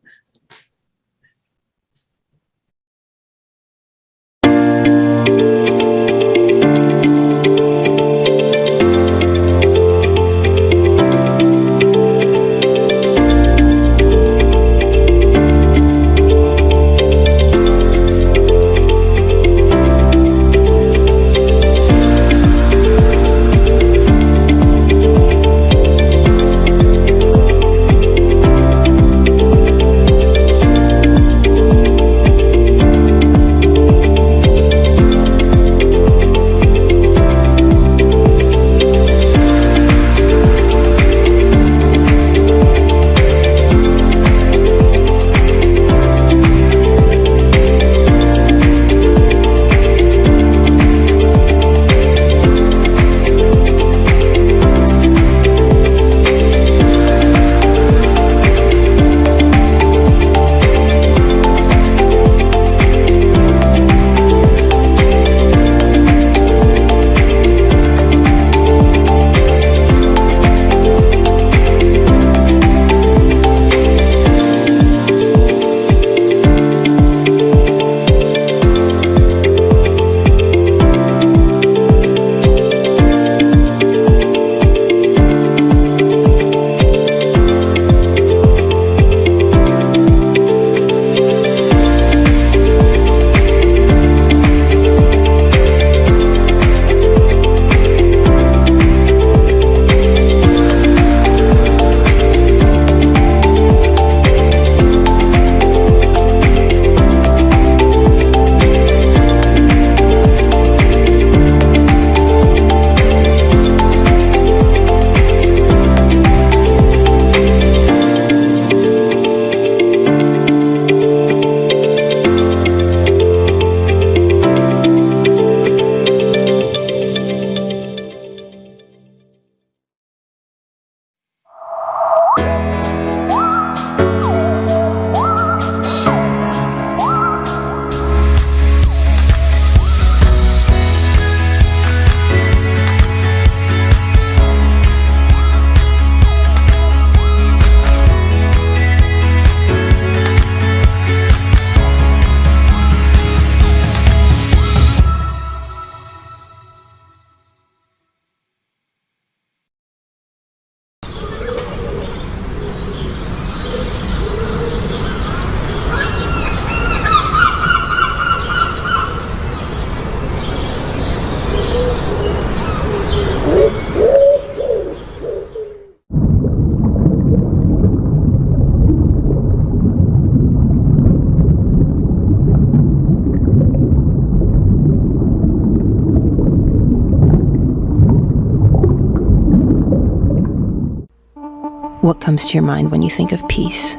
What comes to your mind when you think of peace?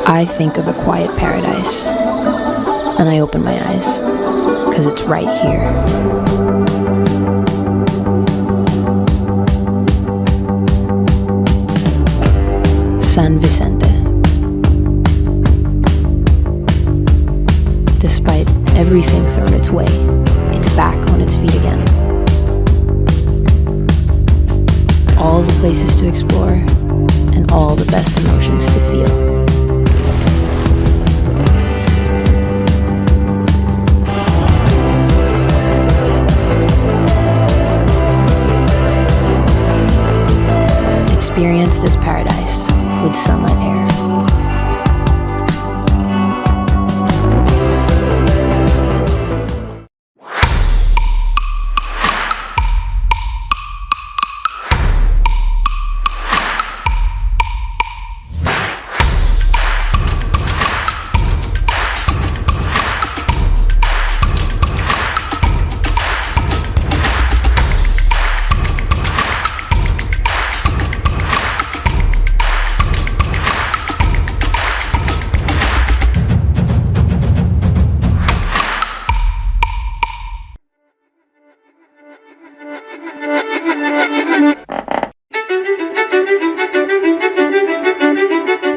I think of a quiet paradise, and I open my eyes, because it's right here. San Vicente. Despite everything thrown its way, it's back on its feet again. All the places to explore, and all the best emotions to feel. Experience this paradise with Sunlight Air.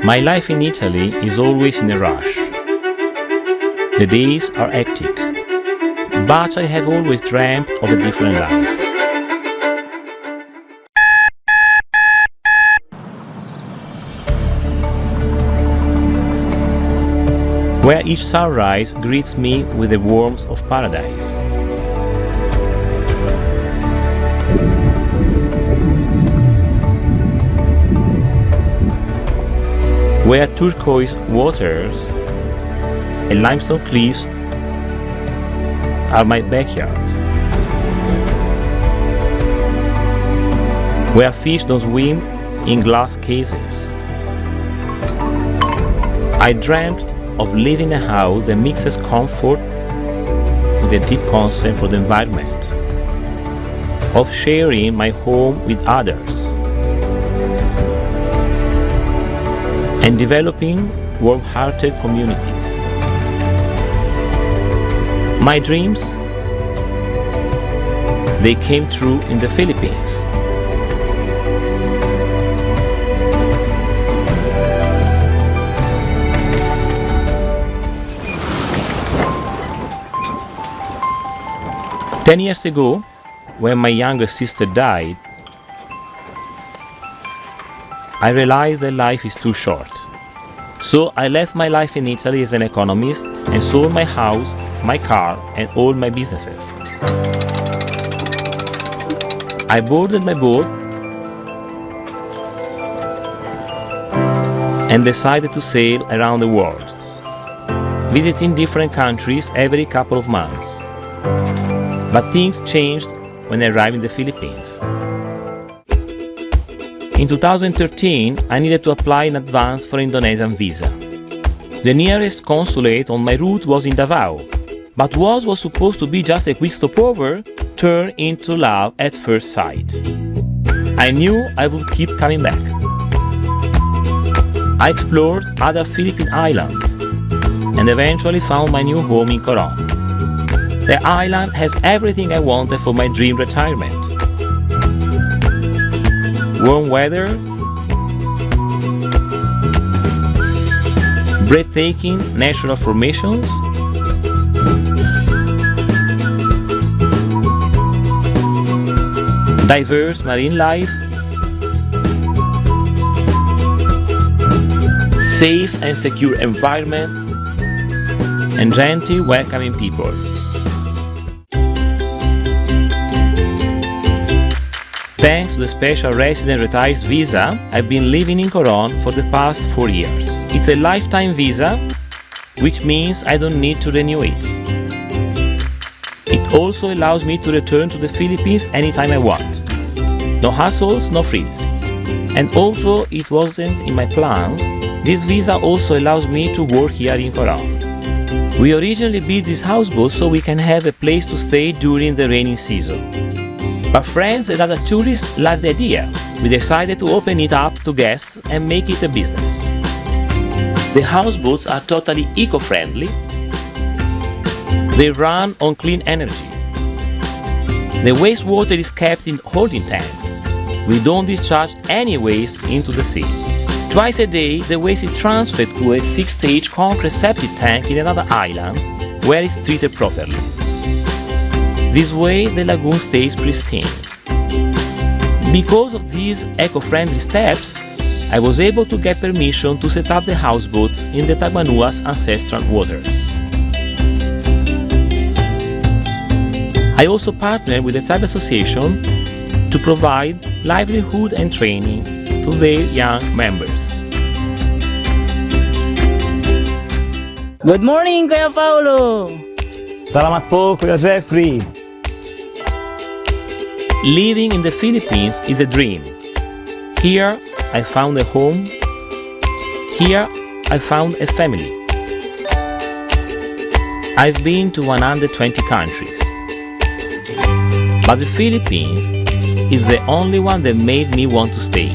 My life in Italy is always in a rush. The days are hectic, but I have always dreamt of a different life. Where each sunrise greets me with the warmth of paradise. Where turquoise waters and limestone cliffs are my backyard. Where fish don't swim in glass cases. I dreamt of living in a house that mixes comfort with a deep concern for the environment, of sharing my home with others, and developing warm-hearted communities. My dreams, they came true in the Philippines. Ten years ago, when my younger sister died, I realized that life is too short. So I left my life in Italy as an economist and sold my house, my car, and all my businesses. I boarded my boat and decided to sail around the world, visiting different countries every couple of months. But things changed when I arrived in the Philippines. In 2013, I needed to apply in advance for an Indonesian visa. The nearest consulate on my route was in Davao, but what was supposed to be just a quick stopover turned into love at first sight. I knew I would keep coming back. I explored other Philippine islands and eventually found my new home in Coron. The island has everything I wanted for my dream retirement. Warm weather, breathtaking natural formations, diverse marine life, safe and secure environment, and gentle, welcoming people. Thanks to the special resident retirees visa, I've been living in Coron for the past 4 years. It's a lifetime visa, which means I don't need to renew it. It also allows me to return to the Philippines anytime I want. No hassles, no frills. And although it wasn't in my plans, this visa also allows me to work here in Coron. We originally built this houseboat so we can have a place to stay during the rainy season. But friends and other tourists liked the idea. We decided to open it up to guests and make it a business. The houseboats are totally eco-friendly. They run on clean energy. The wastewater is kept in holding tanks. We don't discharge any waste into the sea. Twice a day, the waste is transferred to a 6-stage concrete septic tank in another island, where it's treated properly. This way, the lagoon stays pristine. Because of these eco-friendly steps, I was able to get permission to set up the houseboats in the Tagmanua's ancestral waters. I also partnered with the Tribe Association to provide livelihood and training to their young members. Good morning, Kuya Paulo! Salamat po, Kuya Jeffrey. Living in the Philippines is a dream. Here, I found a home. Here, I found a family. I've been to 120 countries. But the Philippines is the only one that made me want to stay.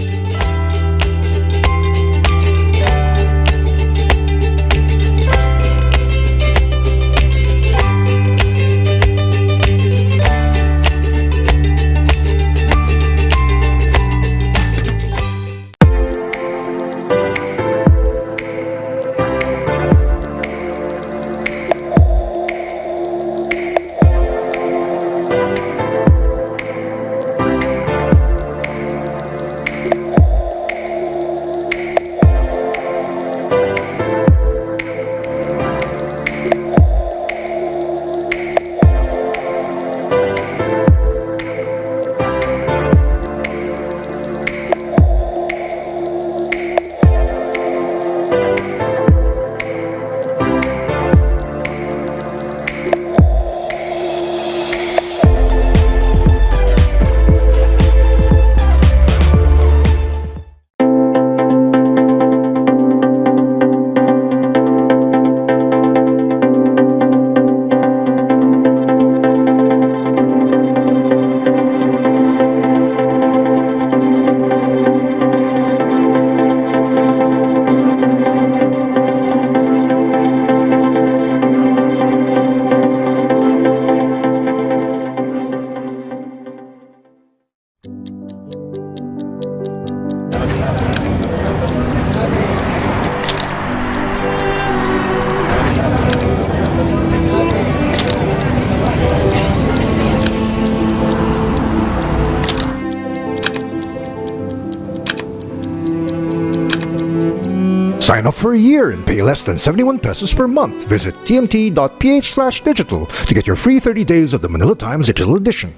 Sign up for a year and pay less than 71 pesos per month. Visit tmt.ph/digital to get your free 30 days of the Manila Times Digital Edition.